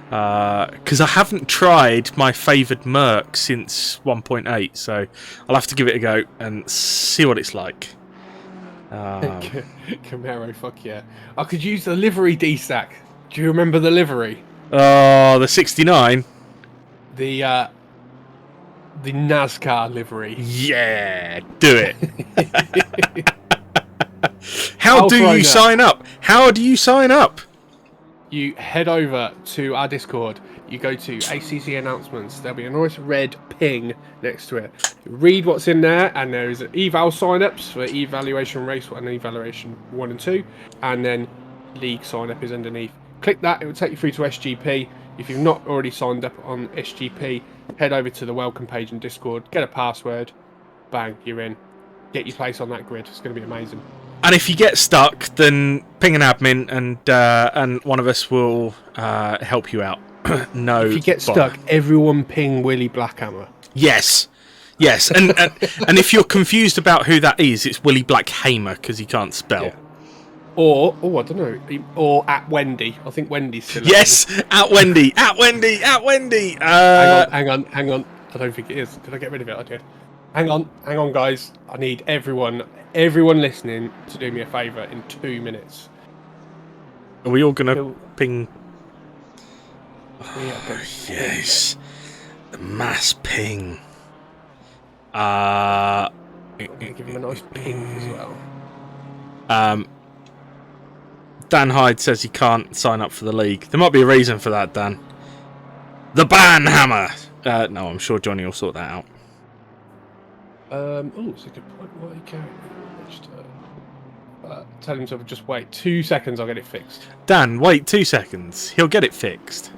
because I haven't tried my favoured Merc since 1.8, so I'll have to give it a go and see what it's like. Camaro, fuck yeah. I could use the livery D-Stack. Do you remember the livery? Oh, the 69? The Nascar livery. Yeah, do it. How do you sign up? How do you sign up? You head over to our Discord. You go to ACC announcements. There'll be a nice red ping next to it. Read what's in there, and there is eval sign-ups for evaluation race and evaluation 1 and 2, and then league sign-up is underneath. Click that, it will take you through to SGP. If you've not already signed up on SGP, head over to the welcome page in Discord, get a password, bang, you're in. Get your place on that grid. It's going to be amazing. And if you get stuck, then ping an admin, and one of us will help you out. No. If you get stuck, everyone ping Willie Blackhammer. Yes, and if you're confused about who that is, it's Willie Blackhammer because he can't spell. Yeah. Or I don't know. Or at Wendy. I think Wendy's still. Yes, at Wendy. Hang on. I don't think it is. Did I get rid of it? I did. Hang on, guys. I need everyone listening to do me a favour in 2 minutes. Are we all gonna ping? Yeah, yes, the mass ping. I'm gonna give him a nice ping as well. Dan Hyde says he can't sign up for the league. There might be a reason for that, Dan. The ban hammer. No, I'm sure Johnny will sort that out. It's a good point. Why can't tell him to just wait 2 seconds. I'll get it fixed. Dan, wait 2 seconds. He'll get it fixed.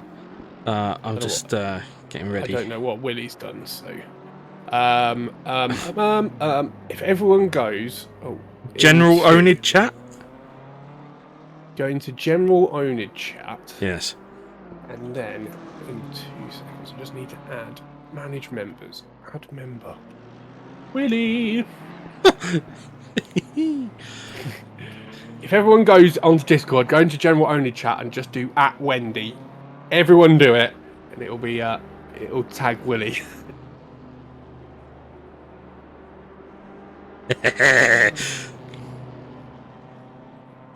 I'm just getting ready. I don't know what Willie's done. So, if everyone goes, general oNiD chat. Go into general oNiD chat. Yes. And then in 2 seconds, I just need to add manage members. Add member. Willie. If everyone goes onto Discord, go into general only chat and just do @Wendy. Everyone do it, and it'll be it'll tag Willie.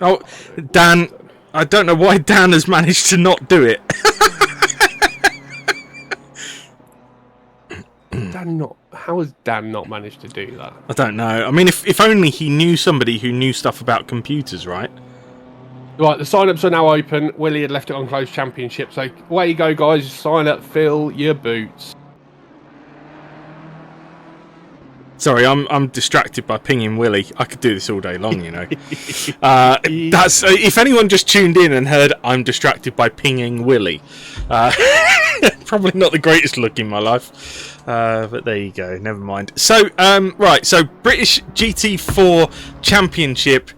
Oh, Dan, I don't know why Dan has managed to not do it. How has Dan not managed to do that? I don't know. I mean, if only he knew somebody who knew stuff about computers, right? Right, the sign-ups are now open. Willie had left it on closed championship, so away you go, guys. Sign up, fill your boots. Sorry, I'm distracted by pinging Willie. I could do this all day long, you know. That's if anyone just tuned in and heard I'm distracted by pinging Willie. Probably not the greatest look in my life, but there you go. Never mind. So, right. So British GT4 Championship.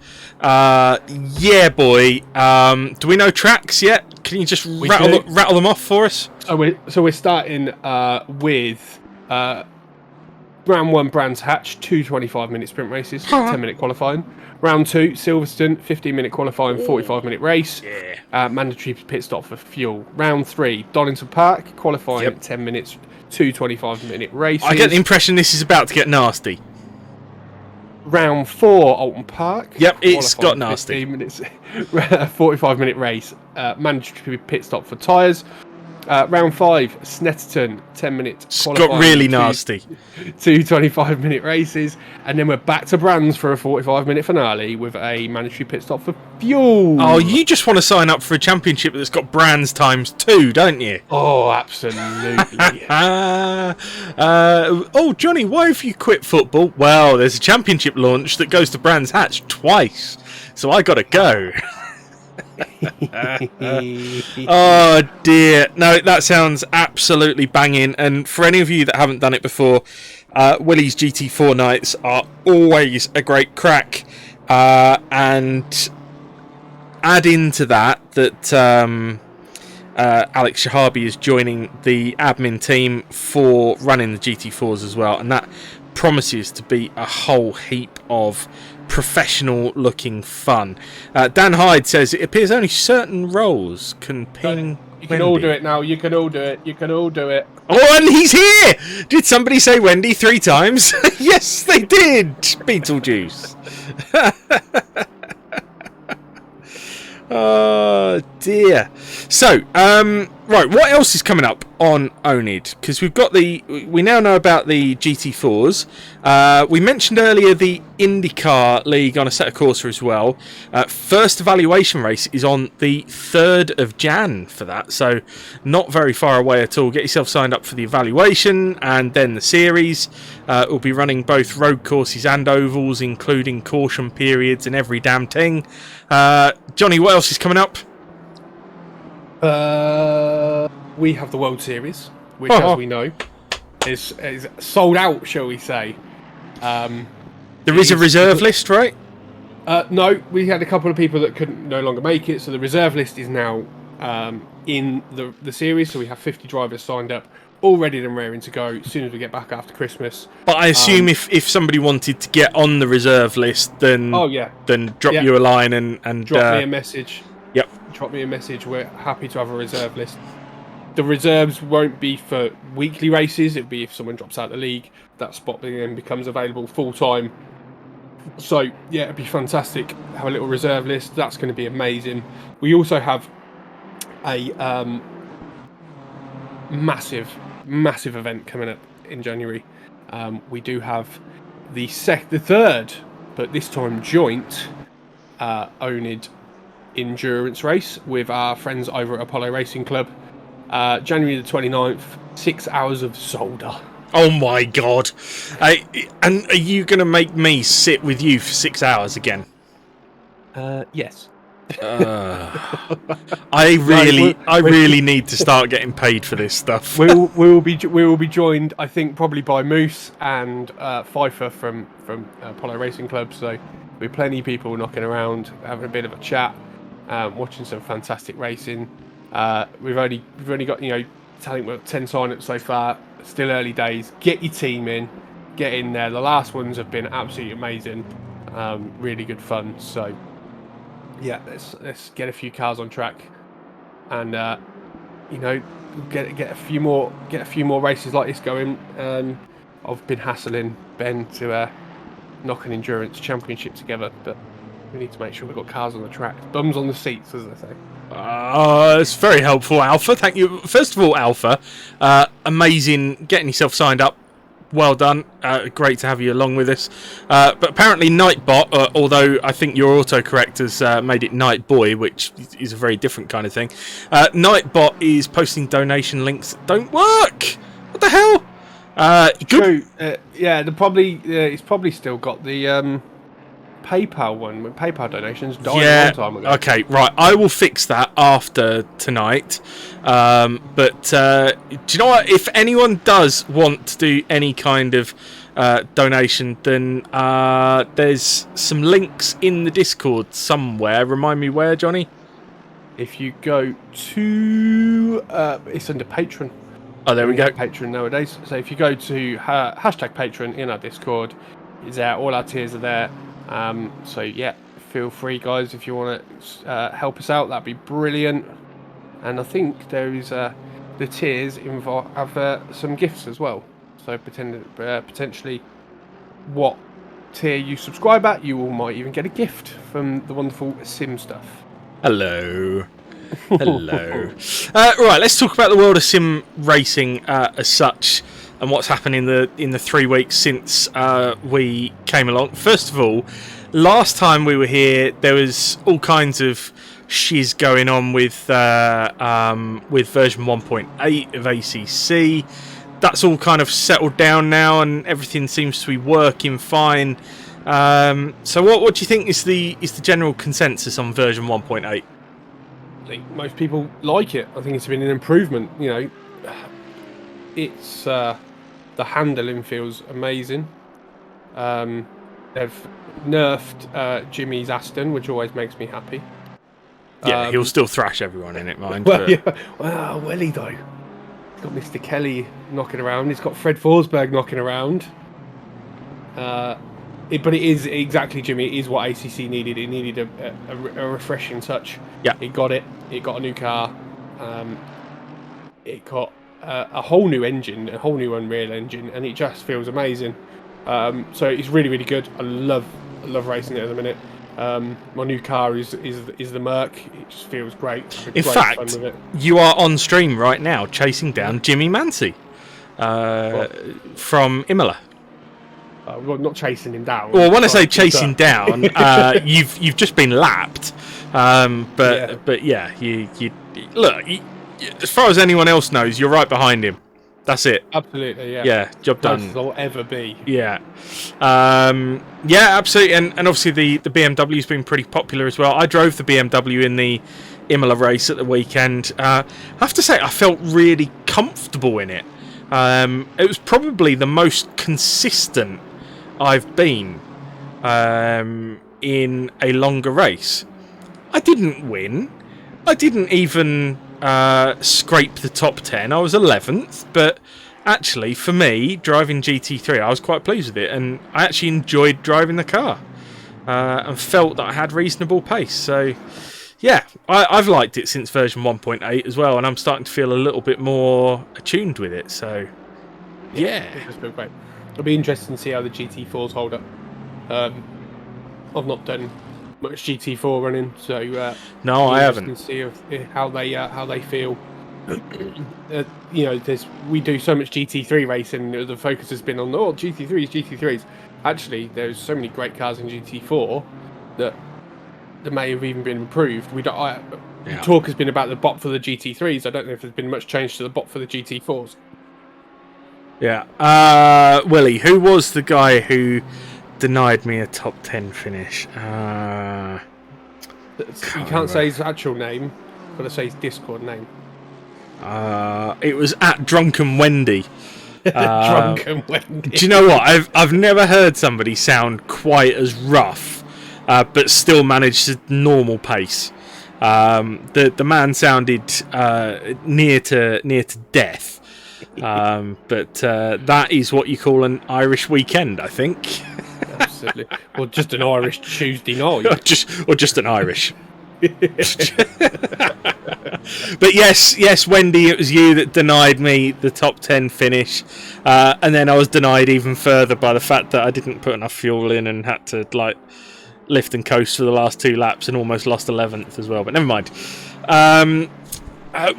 Yeah, boy. Do we know tracks yet? Can you just rattle them off for us? So we're starting with. Round 1, Brands Hatch, 2 25-minute sprint races, 10-minute qualifying. Round 2, Silverstone, 15-minute qualifying, 45-minute race. Yeah. Mandatory pit stop for fuel. Round 3, Darlington Park, qualifying 10 minutes, 2 25-minute races. I get the impression this is about to get nasty. Round 4, Alton Park. Yep, it's got nasty. 15 minutes, 45-minute race. Mandatory pit stop for tyres. Round 5, Snetterton, 10-minute qualifying. Got really nasty. 2 25-minute races, and then we're back to Brands for a 45-minute finale with a mandatory pit stop for fuel. Oh, you just want to sign up for a championship that's got Brands ×2, don't you? Oh, absolutely. Oh, Johnny, why have you quit football? Well, there's a championship launch that goes to Brands Hatch twice, so I got to go. Oh dear, no, that sounds absolutely banging. And for any of you that haven't done it before, Willie's GT4 nights are always a great crack, and add into that Alex Shahabi is joining the admin team for running the GT4s as well, and that promises to be a whole heap of professional looking fun. Dan Hyde says it appears only certain roles can ping. You can all do it now. You can all do it. You can all do it. Oh, and he's here! Did somebody say Wendy 3 times? Yes, they did! Beetlejuice. Oh dear. So, right, what else is coming up on oNiD? Because we now know about the GT4s. We mentioned earlier the IndyCar League on a set of Corsa as well. First evaluation race is on the 3rd of Jan for that, so not very far away at all. Get yourself signed up for the evaluation and then the series. We'll be running both road courses and ovals, including caution periods and every damn thing. Johnny, what else is coming up? We have the World Series, which, as we know, is sold out, shall we say. There is a reserve list, right? No, we had a couple of people that couldn't no longer make it, so the reserve list is now in the series. So we have 50 drivers signed up, all ready and raring to go as soon as we get back after Christmas. But I assume if somebody wanted to get on the reserve list, then drop you a line and drop me a message. Yep. Drop me a message. We're happy to have a reserve list. The reserves won't be for weekly races. It'll be if someone drops out of the league, that spot then becomes available full time. So yeah, it'd be fantastic. Have a little reserve list. That's going to be amazing. We also have a massive event coming up in January. We do have the third, but this time joint oNiD endurance race with our friends over at Apollo Racing Club. January the 29th, 6 hours of solder. Oh my god. And are you going to make me sit with you for 6 hours again? Yes. I really need to start getting paid for this stuff. we will be joined, I think, probably by Moose and Pfeiffer from Apollo Racing Club. So there'll be plenty of people knocking around, having a bit of a chat, watching some fantastic racing. We've only got, I think we're 10 sign-ups so far. Still early days. Get your team in, get in there. The last ones have been absolutely amazing, really good fun. So yeah, let's get a few cars on track, and get a few more races like this going. I've been hassling Ben to knock an endurance championship together, but we need to make sure we've got cars on the track. Bums on the seats, as they say. It's very helpful, Alpha. Thank you. First of all, Alpha, amazing getting yourself signed up. Well done. Great to have you along with us. But apparently Nightbot, although I think your autocorrect has made it Nightboy, which is a very different kind of thing. Nightbot is posting donation links that don't work. What the hell? True. It's probably still got the PayPal one, when PayPal donations died a long time ago. Okay, right. I will fix that after tonight. But do you know what? If anyone does want to do any kind of donation, then there's some links in the Discord somewhere. Remind me where, Johnny? If you go to... it's under Patreon. Oh, there we go. Patreon nowadays. So if you go to hashtag Patreon in our Discord, it's there. All our tiers are there. So yeah, feel free, guys, if you want to help us out, that'd be brilliant. And I think there is the tiers have some gifts as well. So potentially, what tier you subscribe at, you might even get a gift from the wonderful Sim stuff. Hello. Hello. Right, let's talk about the world of sim racing as such, and what's happened in the 3 weeks since we came along. First of all, last time we were here, there was all kinds of shiz going on with version 1.8 of ACC. That's all kind of settled down now, and everything seems to be working fine. So, what do you think is the general consensus on version 1.8? I think most people like it. I think it's been an improvement. It's the handling feels amazing. They've nerfed Jimmy's Aston, which always makes me happy. Yeah, he'll still thrash everyone in it, mind. Well, he though. He's got Mr. Kelly knocking around. He's got Fred Forsberg knocking around. But it is exactly, Jimmy. It is what ACC needed. It needed a refreshing touch. Yeah, it got it. It got a new car. It got a whole new engine, a whole new Unreal engine, and it just feels amazing. So it's really, really good. I love racing it at the minute. My new car is the Merc. It just feels great. In fact, you are on stream right now chasing down Jimmy Mancy from Imola. Well, not chasing him down. Well, when I say chasing down, you've just been lapped. But yeah, you look. As far as anyone else knows, you're right behind him. That's it. Absolutely, yeah. Yeah, job done. As I'll ever be. Yeah. Yeah, absolutely. And obviously the BMW's been pretty popular as well. I drove the BMW in the Imola race at the weekend. I have to say, I felt really comfortable in it. It was probably the most consistent I've been in a longer race. I didn't win. I didn't even scrape the top 10. I was 11th, but actually for me, driving GT3, I was quite pleased with it, and I actually enjoyed driving the car and felt that I had reasonable pace. So yeah, I've liked it since version 1.8 as well, and I'm starting to feel a little bit more attuned with it. So yeah, it does feel great. It'll be interesting to see how the GT4s hold up. I've not done much GT4 running, so no, I haven't. See how they feel. We do so much GT3 racing. The focus has been on GT3s. Actually, there's so many great cars in GT4 that may have even been improved. Talk has been about the bot for the GT3s. I don't know if there's been much change to the bot for the GT4s. Yeah. Willie, who was the guy who denied me a top 10 finish? You can't say his actual name. I've got to say his Discord name. It was at Drunken Wendy. Drunken Wendy. Do you know what? I've never heard somebody sound quite as rough, but still manage to normal pace. The man sounded near to death. But that is what you call an Irish weekend, I think. Absolutely. Or just an Irish Tuesday night. or just an Irish. But yes, Wendy, it was you that denied me the top 10 finish, and then I was denied even further by the fact that I didn't put enough fuel in and had to lift and coast for the last 2 laps and almost lost 11th as well. But never mind.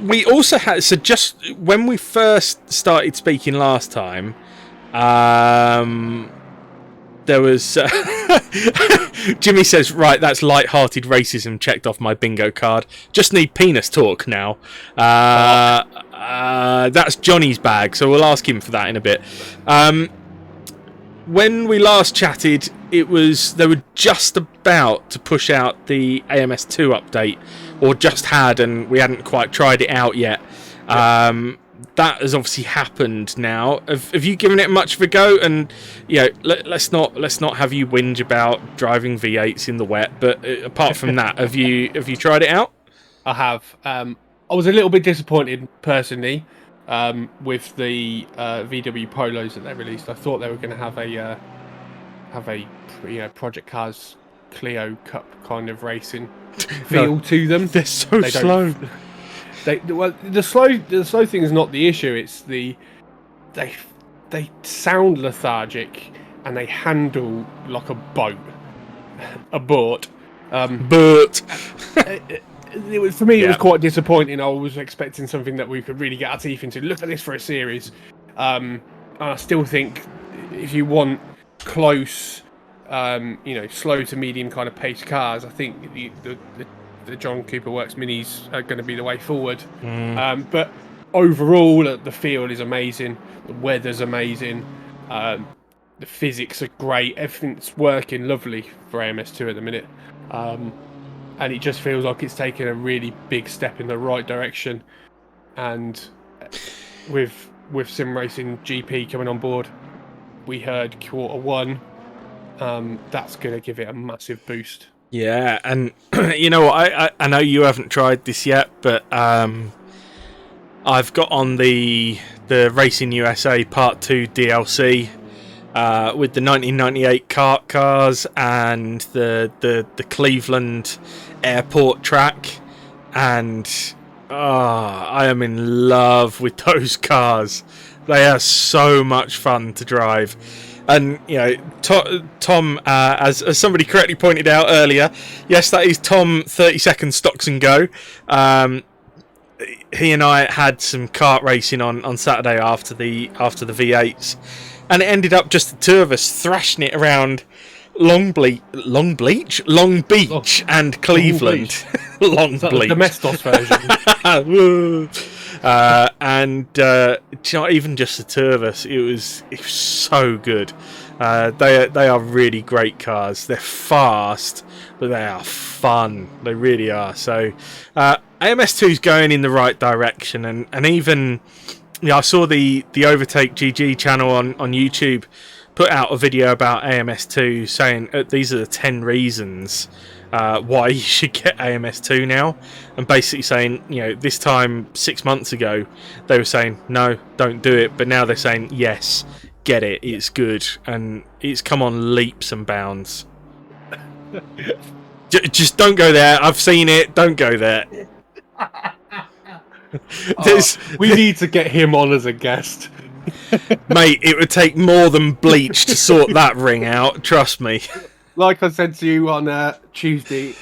We also had, so just when we first started speaking last time, there was Jimmy says, right, that's light-hearted racism checked off my bingo card. Just need penis talk now. That's Johnny's bag, so we'll ask him for that in a bit. When we last chatted, they were just about to push out the AMS2 update, or just had, and we hadn't quite tried it out yet. That has obviously happened now. Have you given it much of a go? And let's not have you whinge about driving V8s in the wet. But apart from that, have you tried it out? I have. I was a little bit disappointed personally with the VW Polos that they released. I thought they were going to have a Project Cars Clio Cup kind of racing feel to them. They're so slow. The slow thing is not the issue. It's they sound lethargic and they handle like a boat, a boat. But for me, it was quite disappointing. I was expecting something that we could really get our teeth into. Look at this for a series. And I still think if you want close, slow to medium kind of pace cars, I think the John Cooper Works Minis are going to be the way forward. But overall, the field is amazing. The weather's amazing. The physics are great. Everything's working lovely for AMS2 at the minute. And it just feels like it's taken a really big step in the right direction. And with Sim Racing GP coming on board, we heard Q1. That's going to give it a massive boost. Yeah, and you know what? I know you haven't tried this yet, but I've got on the Racing USA Part 2 DLC with the 1998 kart cars and the Cleveland airport track, and I am in love with those cars. They are so much fun to drive. And Tom, as somebody correctly pointed out earlier, yes, that is Tom 30-second stocks and go. He and I had some kart racing on Saturday after the V8s, and it ended up just the two of us thrashing it around Long Beach and Cleveland. Long Beach, the Mestos version. Even just the two of us, it was so good. They are really great cars. They're fast, but they are fun. They really are. So AMS2 is going in the right direction, and even I saw the Overtake GG channel on YouTube put out a video about AMS2 saying these are the 10 reasons why you should get AMS2 now, and basically saying, this time 6 months ago they were saying no, don't do it, but now they're saying yes, get it, it's good, and it's come on leaps and bounds. Just don't go there. I've seen it. Don't go there. We need to get him on as a guest. Mate, it would take more than bleach to sort that ring out, trust me. Like I said to you on Tuesday,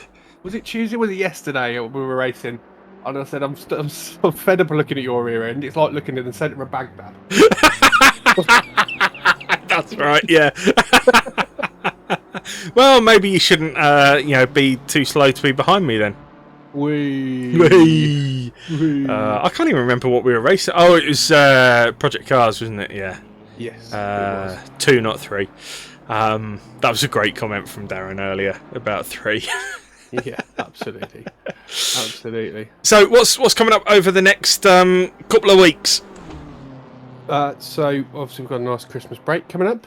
was it Tuesday? Was it yesterday? We were racing, and I said I'm fed up of looking at your rear end. It's like looking in the centre of Baghdad. That's right, yeah. Well, maybe you shouldn't, be too slow to be behind me then. Wee. I can't even remember what we were racing. Oh, it was Project Cars, wasn't it? Yeah. Yes. 2, not 3. That was a great comment from Darren earlier about 3. Yeah, absolutely. So, what's coming up over the next couple of weeks? So, obviously, we've got a nice Christmas break coming up.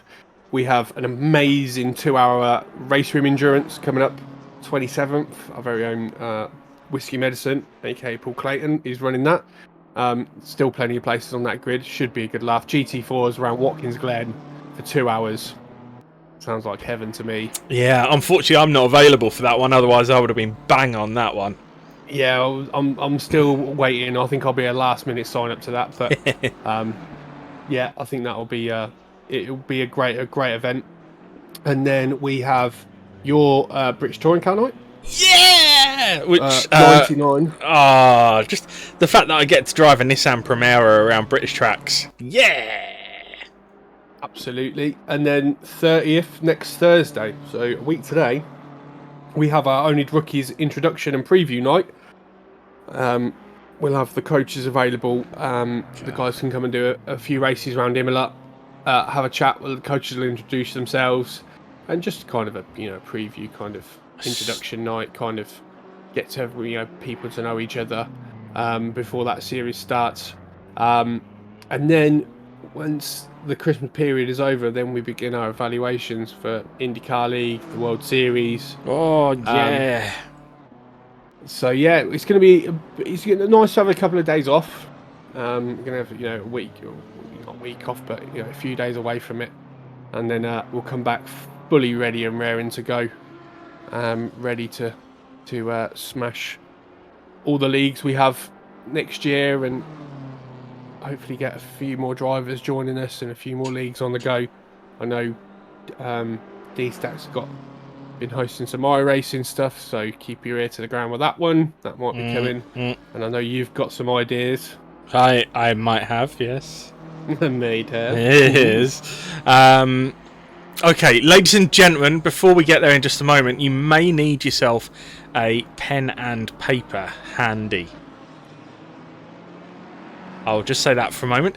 We have an amazing 2-hour race room endurance coming up, 27th. Our very own Whiskey Medicine, aka Paul Clayton, is running that. Still plenty of places on that grid. Should be a good laugh. GT4 is around Watkins Glen for 2 hours. Sounds like heaven to me. Yeah, unfortunately, I'm not available for that one. Otherwise, I would have been bang on that one. Yeah, I'm still waiting. I think I'll be a last minute sign up to that, but yeah, I think that'll be it'll be a great event. And then we have your British Touring Car Night. Yeah, which 99. Just the fact that I get to drive a Nissan Primera around British tracks. Yeah. Absolutely. And then 30th, next Thursday, so a week today, we have our oNiD Rookies introduction and preview night. We'll have the coaches available. The guys can come and do a few races around Imola, have a chat. The coaches will introduce themselves, and just kind of a preview, kind of introduction night, kind of get to people to know each other before that series starts. And then once the Christmas period is over, then we begin our evaluations for IndyCar League, the World Series. Oh yeah. So yeah, it's going to be nice to have a couple of days off. We're going to have a week, or not a week off, but a few days away from it, and then we'll come back fully ready and raring to go, ready to smash all the leagues we have next year, and hopefully get a few more drivers joining us and a few more leagues on the go. I know D-Stack's been hosting some iRacing stuff, so keep your ear to the ground with that one. That might be coming. And I know you've got some ideas. I might have, yes. Made her. It is. Okay, ladies and gentlemen, before we get there in just a moment, you may need yourself a pen and paper handy. I'll just say that for a moment.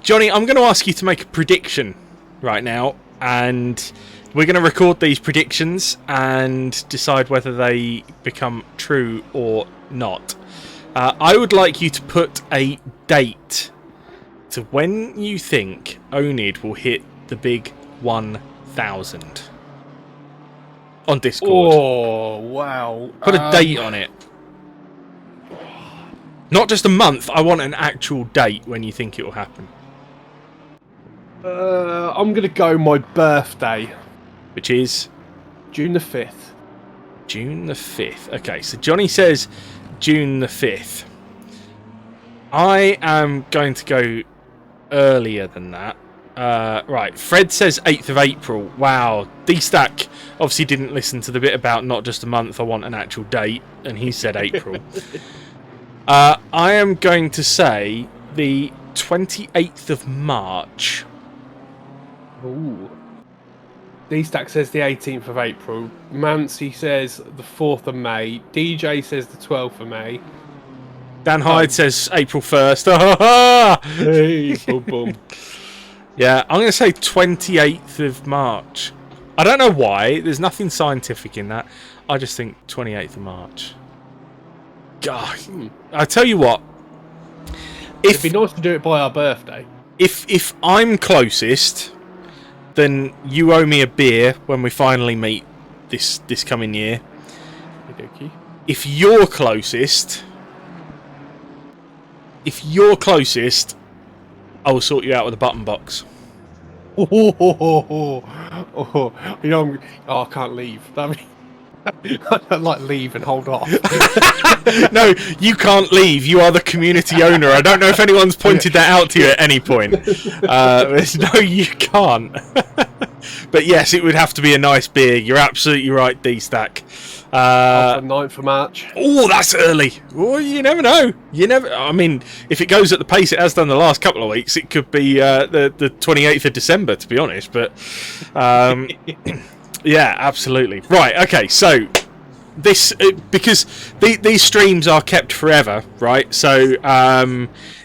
Johnny, I'm going to ask you to make a prediction right now, and we're going to record these predictions and decide whether they become true or not. I would like you to put a date to when you think oNiD will hit the big 1,000 on Discord. Oh, wow. Put a date on it. Not just a month, I want an actual date when you think it will happen. I'm going to go my birthday. Which is? June the 5th. June the 5th. Okay, so Johnny says June the 5th. I am going to go earlier than that. Right, Fred says 8th of April. Wow, D-Stack obviously didn't listen to the bit about not just a month, I want an actual date, and he said April. I am going to say the 28th of March. Ooh. D-Stack says the 18th of April. Mancy says the 4th of May. DJ says the 12th of May. Dan Hyde says April 1st. Hey, boom, boom. Yeah, I'm going to say 28th of March. I don't know why. There's nothing scientific in that. I just think 28th of March. God, I tell you what. It'd be nice to do it by our birthday. If I'm closest, then you owe me a beer when we finally meet this coming year. Okay. If you're closest, I will sort you out with a button box. I can't leave. I don't like leave and hold off. No, you can't leave. You are the community owner. I don't know if anyone's pointed that out to you at any point. No, you can't. But yes, it would have to be a nice beer. You're absolutely right, D-Stack. 9th of March. Oh, that's early. Well, you never know. I mean, if it goes at the pace it has done the last couple of weeks, it could be the 28th of December, to be honest. But yeah, absolutely. Right, okay, so this because these streams are kept forever, right? So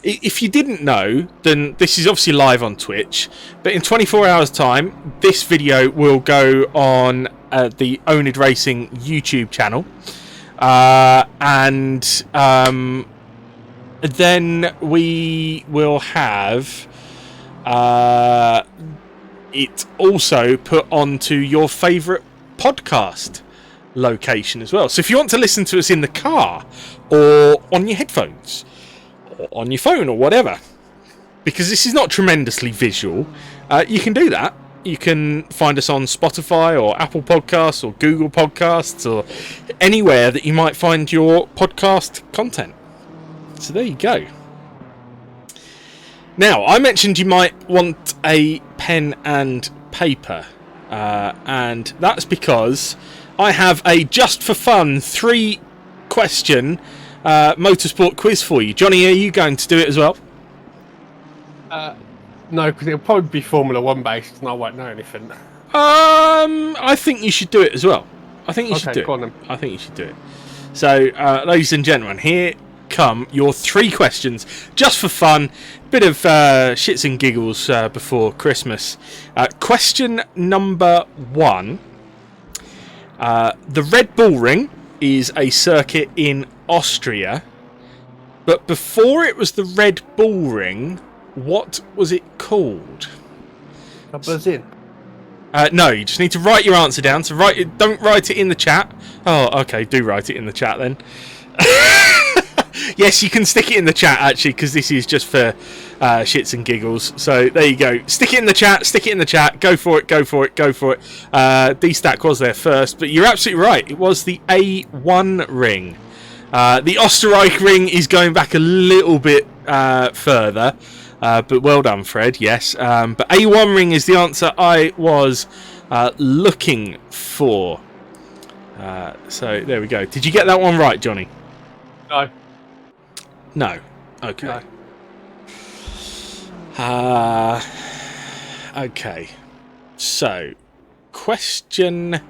if you didn't know, then this is obviously live on Twitch, but in 24 hours time this video will go on the oNiD Racing YouTube channel, and then we will have it also put onto your favourite podcast location as well. So if you want to listen to us in the car or on your headphones or on your phone or whatever, because this is not tremendously visual, you can do that. You can find us on Spotify or Apple Podcasts or Google Podcasts or anywhere that you might find your podcast content. So there you go. Now, I mentioned you might want a pen and paper, and that's because I have a just for fun 3-question motorsport quiz for you. Johnny, are you going to do it as well? No, because it'll probably be Formula 1 based and I won't know anything. I think you should do it as well. I think you should do it. Go on then. I think you should do it. So, ladies and gentlemen, here come your 3 questions just for fun. Bit of shits and giggles before Christmas. Question number 1. The Red Bull Ring is a circuit in Austria, but before it was the Red Bull Ring, what was it called? I'll buzz in. No, you just need to write your answer down. So don't write it in the chat. Oh, okay, do write it in the chat then. Yes, you can stick it in the chat actually, because this is just for shits and giggles. So there you go. Stick it in the chat. Stick it in the chat. Go for it. Go for it. Go for it. D-Stack was there first, but you're absolutely right. It was the A1 ring. The Österreich ring is going back a little bit further. But well done, Fred. Yes. But A1 ring is the answer I was looking for. So there we go. Did you get that one right, Johnny? No. No. Okay. No. Okay. So, question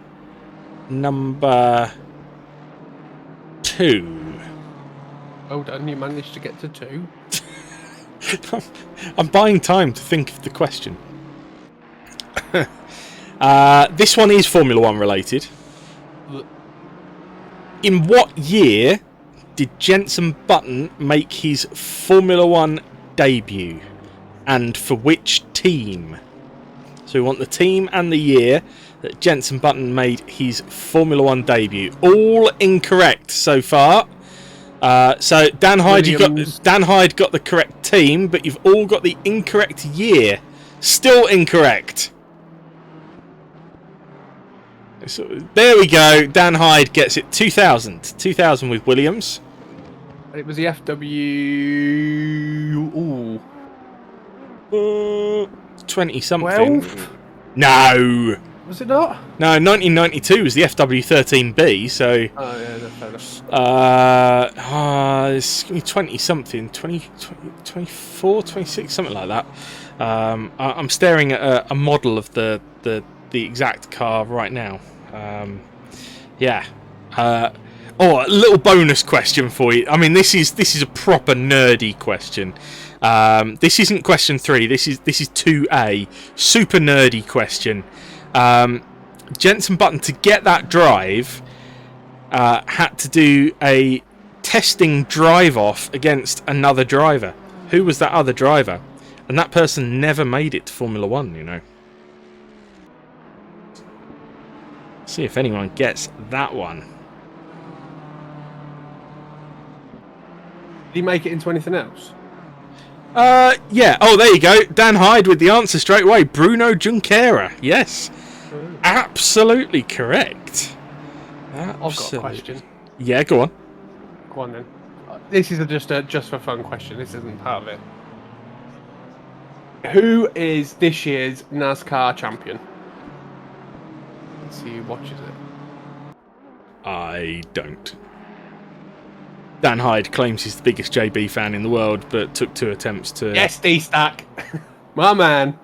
number 2. Well done, you managed to get to 2. I'm buying time to think of the question. This one is Formula 1 related. In what year did Jensen Button make his Formula 1 debut? And for which team? So we want the team and the year that Jensen Button made his Formula 1 debut. All incorrect so far. So Dan Hyde, Dan Hyde got the correct team, but you've all got the incorrect year. Still incorrect. So there we go. Dan Hyde gets it. 2000. 2000 with Williams. It was the FW. Ooh. 20 something. 12? No. Was it not? No, 1992 was the FW13B, so... Oh, yeah, that's fair enough. It's going to be 20 something. 20, 24, 26, something like that. I'm staring at a model of the exact car right now. Yeah. A little bonus question for you. I mean, this is a proper nerdy question. This isn't question 3. This is 2A. Super nerdy question. Jensen Button, to get that drive, had to do a testing drive off against another driver. Who was that other driver? And that person never made it to Formula 1, you know. See if anyone gets that one. Did he make it into anything else? Yeah. Oh, there you go. Dan Hyde with the answer straight away. Bruno Junqueira. Yes. Absolutely correct. I've got a question. Yeah, go on. Go on then. This is just for fun question. This isn't part of it. Who is this year's NASCAR champion? Let's see who watches it. I don't. Dan Hyde claims he's the biggest JB fan in the world, but took 2 attempts to... Yes, D-Stack. My man.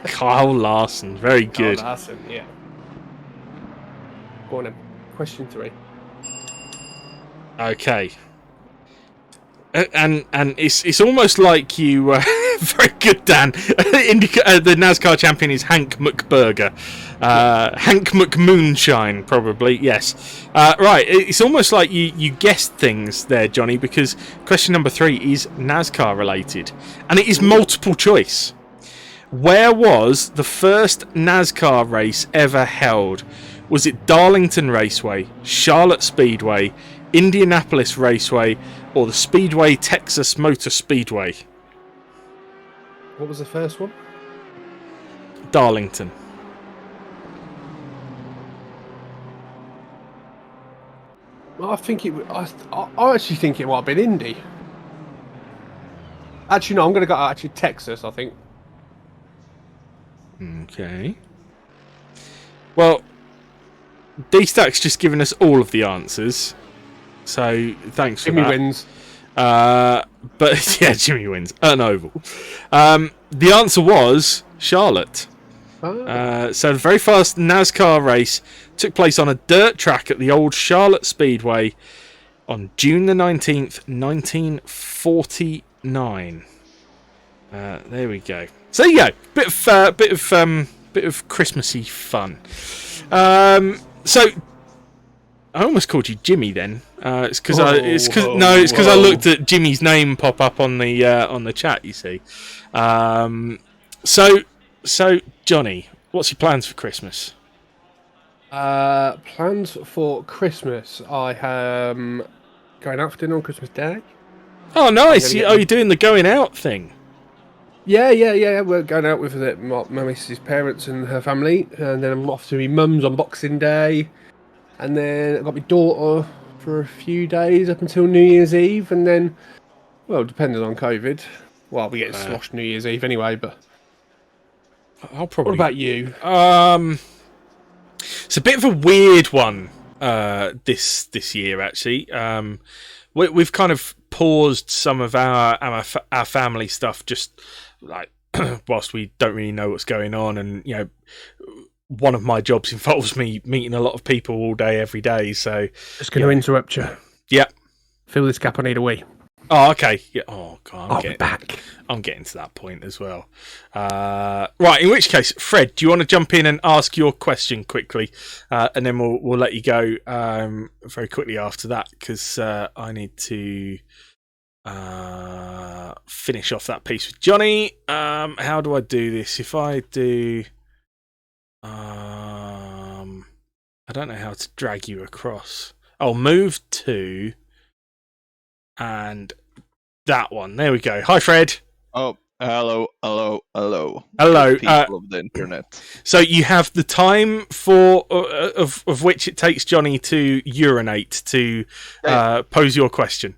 Kyle Larson. Very good. Kyle Larson, yeah. Go on then. Question 3. Okay. And it's almost like you... very good, Dan. The NASCAR champion is Hank McBurger. Hank McMoonshine, probably. Yes. Right. It's almost like you guessed things there, Johnny, because question number 3 is NASCAR related. And it is multiple choice. Where was the first NASCAR race ever held? Was it Darlington Raceway, Charlotte Speedway, Indianapolis Raceway, or the Speedway Texas Motor Speedway? What was the first one? Darlington. I think it. I actually think it might have been Indy. Actually, no. I'm going to go Texas. I think. Okay. Well, D-Stack's just given us all of the answers, so thanks for Jimmy that. wins. But yeah, Jimmy wins. An oval. The answer was Charlotte. So the very first NASCAR race took place on a dirt track at the old Charlotte Speedway on June the 19th, 1949. There we go. So yeah, bit of Christmassy fun. So I almost called you Jimmy then. It's because I looked at Jimmy's name pop up on the chat. You see. So Johnny, what's your plans for Christmas? Plans for Christmas. I am going out for dinner on Christmas Day. Oh, nice! Are you doing the going out thing? Yeah. We're going out with my missus' parents and her family, and then I'm off to my mum's on Boxing Day, and then I've got my daughter for a few days up until New Year's Eve, and then, well, depending on COVID, well, we get sloshed New Year's Eve anyway. But I'll probably. What about you? It's a bit of a weird one this year actually. We've kind of paused some of our family stuff just like whilst we don't really know what's going on, and you know, one of my jobs involves me meeting a lot of people all day every day. So just going to interrupt you. Yeah. Fill this gap. I need a wee. Oh, okay. Yeah. Oh, God. I'll be back. I'm getting to that point as well. Right. In which case, Fred, do you want to jump in and ask your question quickly, and then we'll let you go very quickly after that because I need to finish off that piece with Johnny. How do I do this? If I do, I don't know how to drag you across. I'll move to. And that one. There we go. Hi, Fred. Oh, hello. Hello. People of the internet. So you have the time for of which it takes Johnny to urinate to pose your question.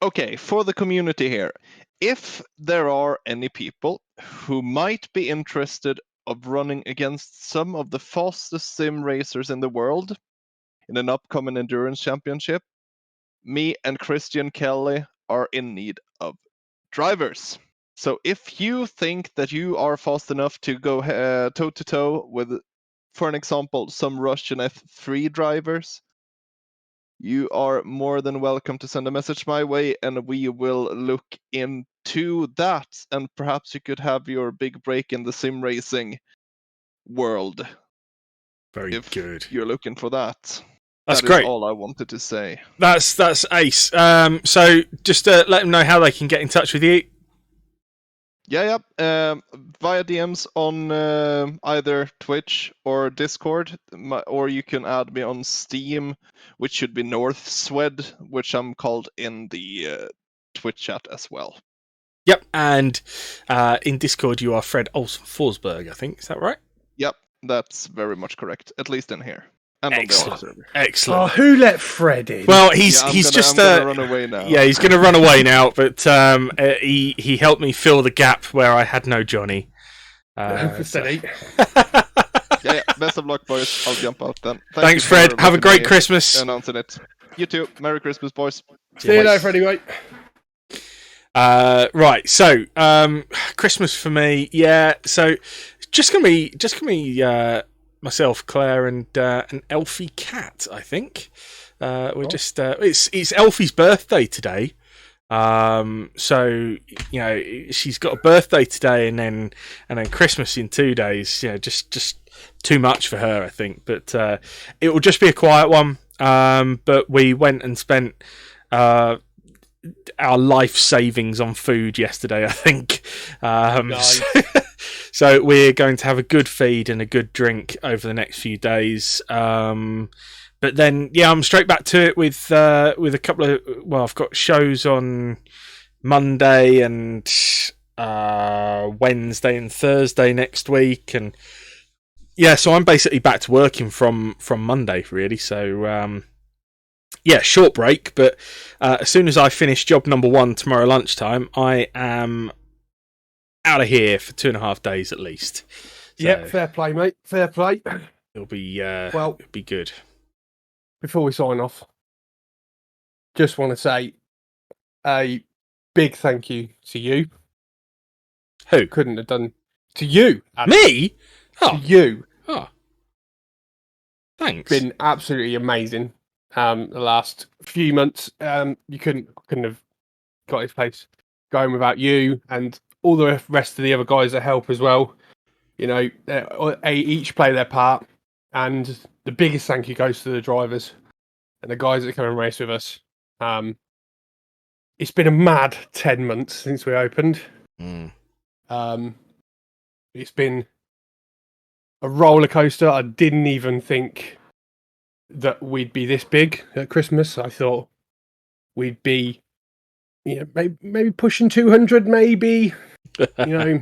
Okay, for the community here, if there are any people who might be interested of running against some of the fastest sim racers in the world in an upcoming endurance championship, me and Christian Kelly are in need of drivers. So if you think that you are fast enough to go toe-to-toe with, for an example, some Russian F3 drivers, you are more than welcome to send a message my way and we will look into that, and perhaps you could have your big break in the sim racing world. Very good. You're looking for that. That's that great. Is all I wanted to say. That's ace. So just let them know how they can get in touch with you. Yeah. Via DMs on either Twitch or Discord, or you can add me on Steam, which should be Northswed, which I'm called in the Twitch chat as well. Yep, and in Discord you are Fred Olsen Forsberg, I think. Is that right? Yep, that's very much correct, at least in here. Excellent. Excellent. Oh, who let Fred in? Well, he's gonna run away now. Yeah, he's going to run away now. But he helped me fill the gap where I had no Johnny. Yeah. Best of luck, boys. I'll jump out then. Thanks, Fred. Have a great Christmas. Announcing it. You too. Merry Christmas, boys. See you later, Freddie. Mate. Right. So Christmas for me. Yeah. So just gonna be myself, Claire, and an Elfie cat. I think we're just it's Elfie's birthday today. So you know she's got a birthday today, and then Christmas in 2 days. You know, just too much for her, I think. But it will just be a quiet one. But we went and spent our life savings on food yesterday, I think. Nice. So we're going to have a good feed and a good drink over the next few days. But then, yeah, I'm straight back to it with a couple of. Well, I've got shows on Monday and Wednesday and Thursday next week, and yeah, so I'm basically back to working from Monday, really. So yeah, short break, but as soon as I finish job number 1 tomorrow lunchtime, I am out of here for 2.5 days at least. So Yeah, fair play, mate. Fair play. it'll be Well, it'll be good. before we sign off, just want to say a big thank you to you. Who? Couldn't have done to you. Adam. Me? To Oh, you. oh. Thanks. Been absolutely amazing. The last few months, you couldn't have got this place going without you and all the rest of the other guys that help as well. You know, they each play their part, and the biggest thank you goes to the drivers and the guys that come and race with us. It's been a mad 10 months since we opened. Mm. It's been a roller coaster. I didn't even think that we'd be this big at Christmas. I thought we'd be, you know, maybe pushing 200, maybe, you know,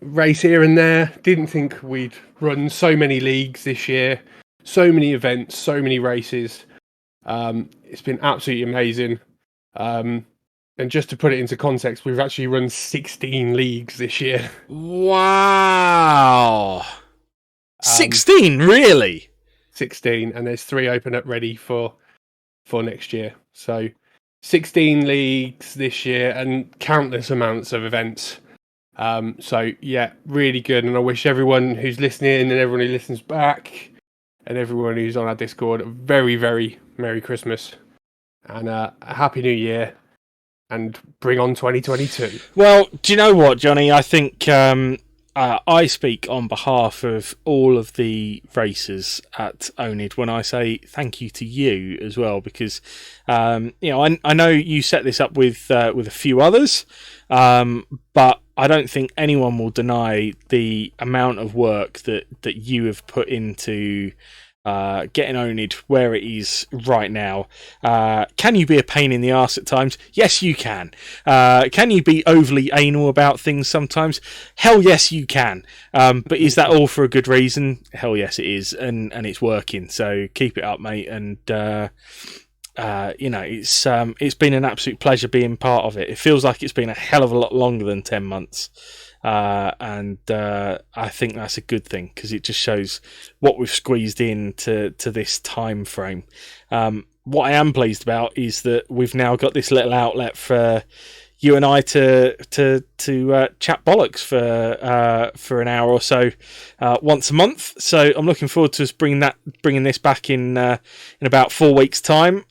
race here and there. Didn't think we'd run so many leagues this year, so many events, so many races. It's been absolutely amazing. And just to put it into context, we've actually run 16 leagues this year. Wow. 16, really? 16, and there's 3 open up ready for next year. So 16 leagues this year and countless amounts of events. So yeah, really good. And I wish everyone who's listening and everyone who listens back and everyone who's on our Discord a very, very Merry Christmas and a Happy New Year. And bring on 2022. Well, do you know what, Johnny? I think I speak on behalf of all of the racers at oNiD when I say thank you to you as well, because you know, I know you set this up with a few others, but I don't think anyone will deny the amount of work that you have put into getting oNiD where it is right now. Can you be a pain in the arse at times? Yes, you can. Can you be overly anal about things sometimes? Hell yes, you can. But is that all for a good reason? Hell yes, it is, and it's working. So keep it up, mate. And you know, it's been an absolute pleasure being part of it. It feels like it's been a hell of a lot longer than 10 months. And I think that's a good thing because it just shows what we've squeezed into this time frame. What I am pleased about is that we've now got this little outlet for you and I to chat bollocks for an hour or so once a month. So I'm looking forward to us bringing this back in about 4 weeks' time.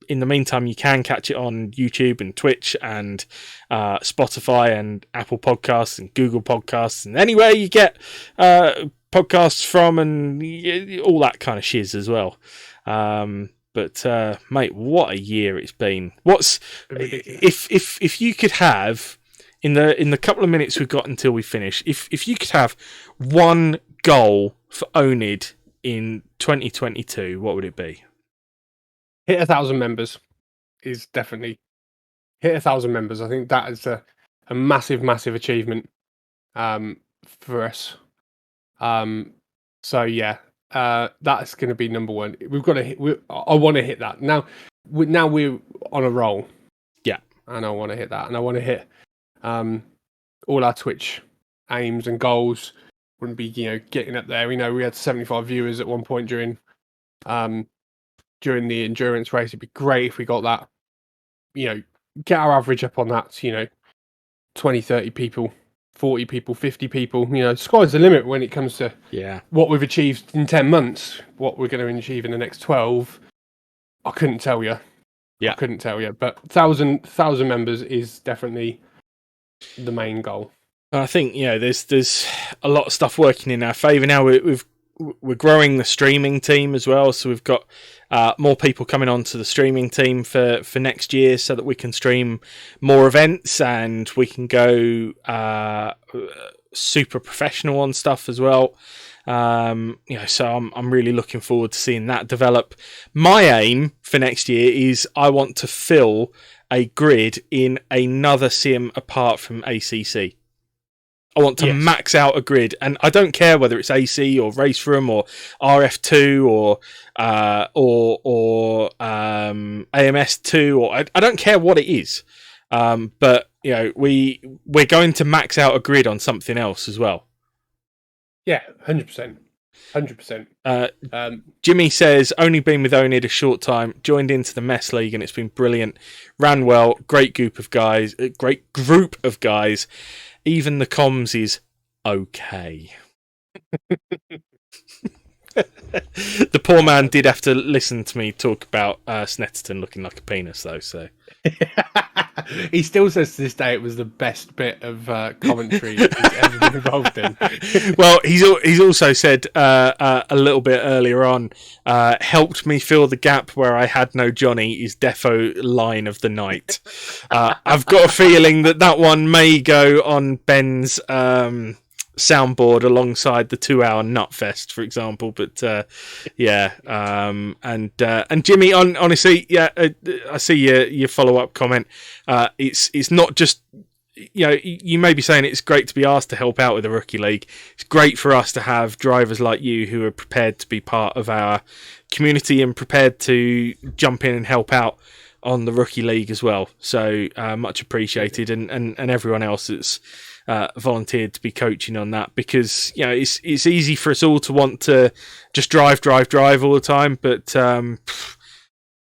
In the meantime, you can catch it on YouTube and Twitch and Spotify and Apple Podcasts and Google Podcasts and anywhere you get podcasts from and all that kind of shiz as well. But mate, what a year it's been! If you could have in the couple of minutes we've got until we finish, if you could have one goal for oNiD in 2022, what would it be? Hit 1,000 members is definitely hit 1,000 members. I think that is a massive, massive achievement for us. So yeah, that's going to be number one. We've got to hit. I want to hit that now. Now we're on a roll. Yeah, and I want to hit that, and I want to hit all our Twitch aims and goals. Wouldn't be getting up there. We had 75 viewers at one point during the endurance race. It'd be great if we got that, get our average up on that, 20, 30 people, 40 people, 50 people. Sky's the limit when it comes to what we've achieved in 10 months, what we're going to achieve in the next 12. I couldn't tell you. I couldn't tell you. But 1,000 members is definitely the main goal. I think, there's a lot of stuff working in our favour now. We're growing the streaming team as well, so we've got more people coming onto the streaming team for next year, so that we can stream more events and we can go super professional on stuff as well. So I'm really looking forward to seeing that develop. My aim for next year is I want to fill a grid in another sim apart from ACC. I want to max out a grid, and I don't care whether it's AC or Race Room or RF2 or AMS2 or I don't care what it is. But we're going to max out a grid on something else as well. Yeah, 100%. 100%. Jimmy says, only been with oNiD a short time, joined into the mess league and it's been brilliant. Ran well, great group of guys. Even the comms is okay. The poor man did have to listen to me talk about Snetterton looking like a penis, though. So he still says to this day it was the best bit of commentary he's ever been involved in. Well, he's also said a little bit earlier on, helped me fill the gap where I had no Johnny is defo line of the night. I've got a feeling that one may go on Ben's soundboard alongside the 2-hour Nutfest, for example. But and Jimmy, honestly, I see your follow-up comment. It's not just, you may be saying it's great to be asked to help out with the Rookie League. It's great for us to have drivers like you who are prepared to be part of our community and prepared to jump in and help out on the Rookie League as well. So much appreciated, and everyone else that's volunteered to be coaching on that, because it's easy for us all to want to just drive all the time, but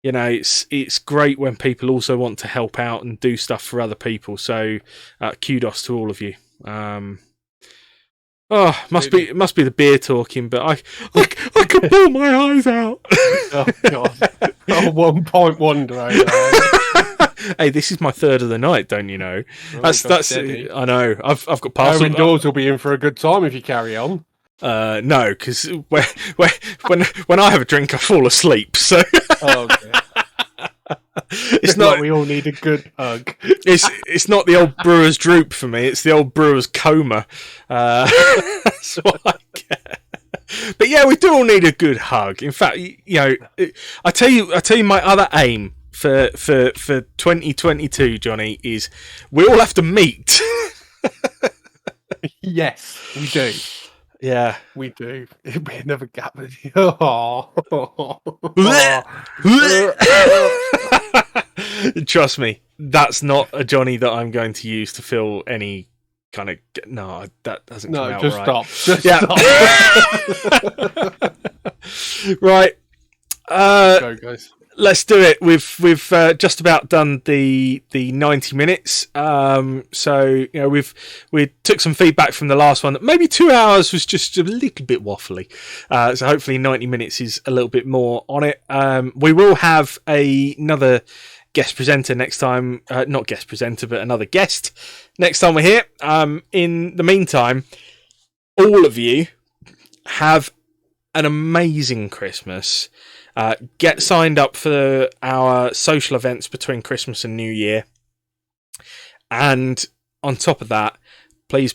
it's great when people also want to help out and do stuff for other people. So kudos to all of you. Must be the beer talking, but I could pull my eyes out. Oh god. 1.1 drone. Hey, this is my third of the night, don't you know? That's I know. I've got parcel. Indoors will be in for a good time if you carry on. No, because when I have a drink, I fall asleep. So it's not. We all need a good hug. It's not the old brewer's droop for me. It's the old brewer's coma. That's what I get. But yeah, we do all need a good hug. In fact, I tell you, my other aim for 2022, Johnny, is we all have to meet. Yes, we do. Yeah, we do. It'll be another gap. Trust me, that's not a Johnny that I'm going to use to fill any kind of. No, that doesn't come out right. Stop. Right. Go, guys. Let's do it. We've just about done the 90 minutes. So we took some feedback from the last one that maybe 2 hours was just a little bit waffly. So hopefully 90 minutes is a little bit more on it. We will have another guest presenter next time. Not guest presenter, but another guest next time we're here. In the meantime, all of you have an amazing Christmas. Get signed up for our social events between Christmas and New Year. And on top of that, please,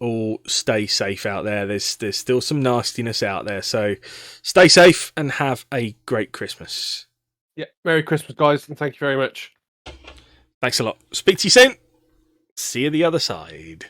all stay safe out there. There's still some nastiness out there. So stay safe and have a great Christmas. Yeah, Merry Christmas, guys, and thank you very much. Thanks a lot. Speak to you soon. See you the other side.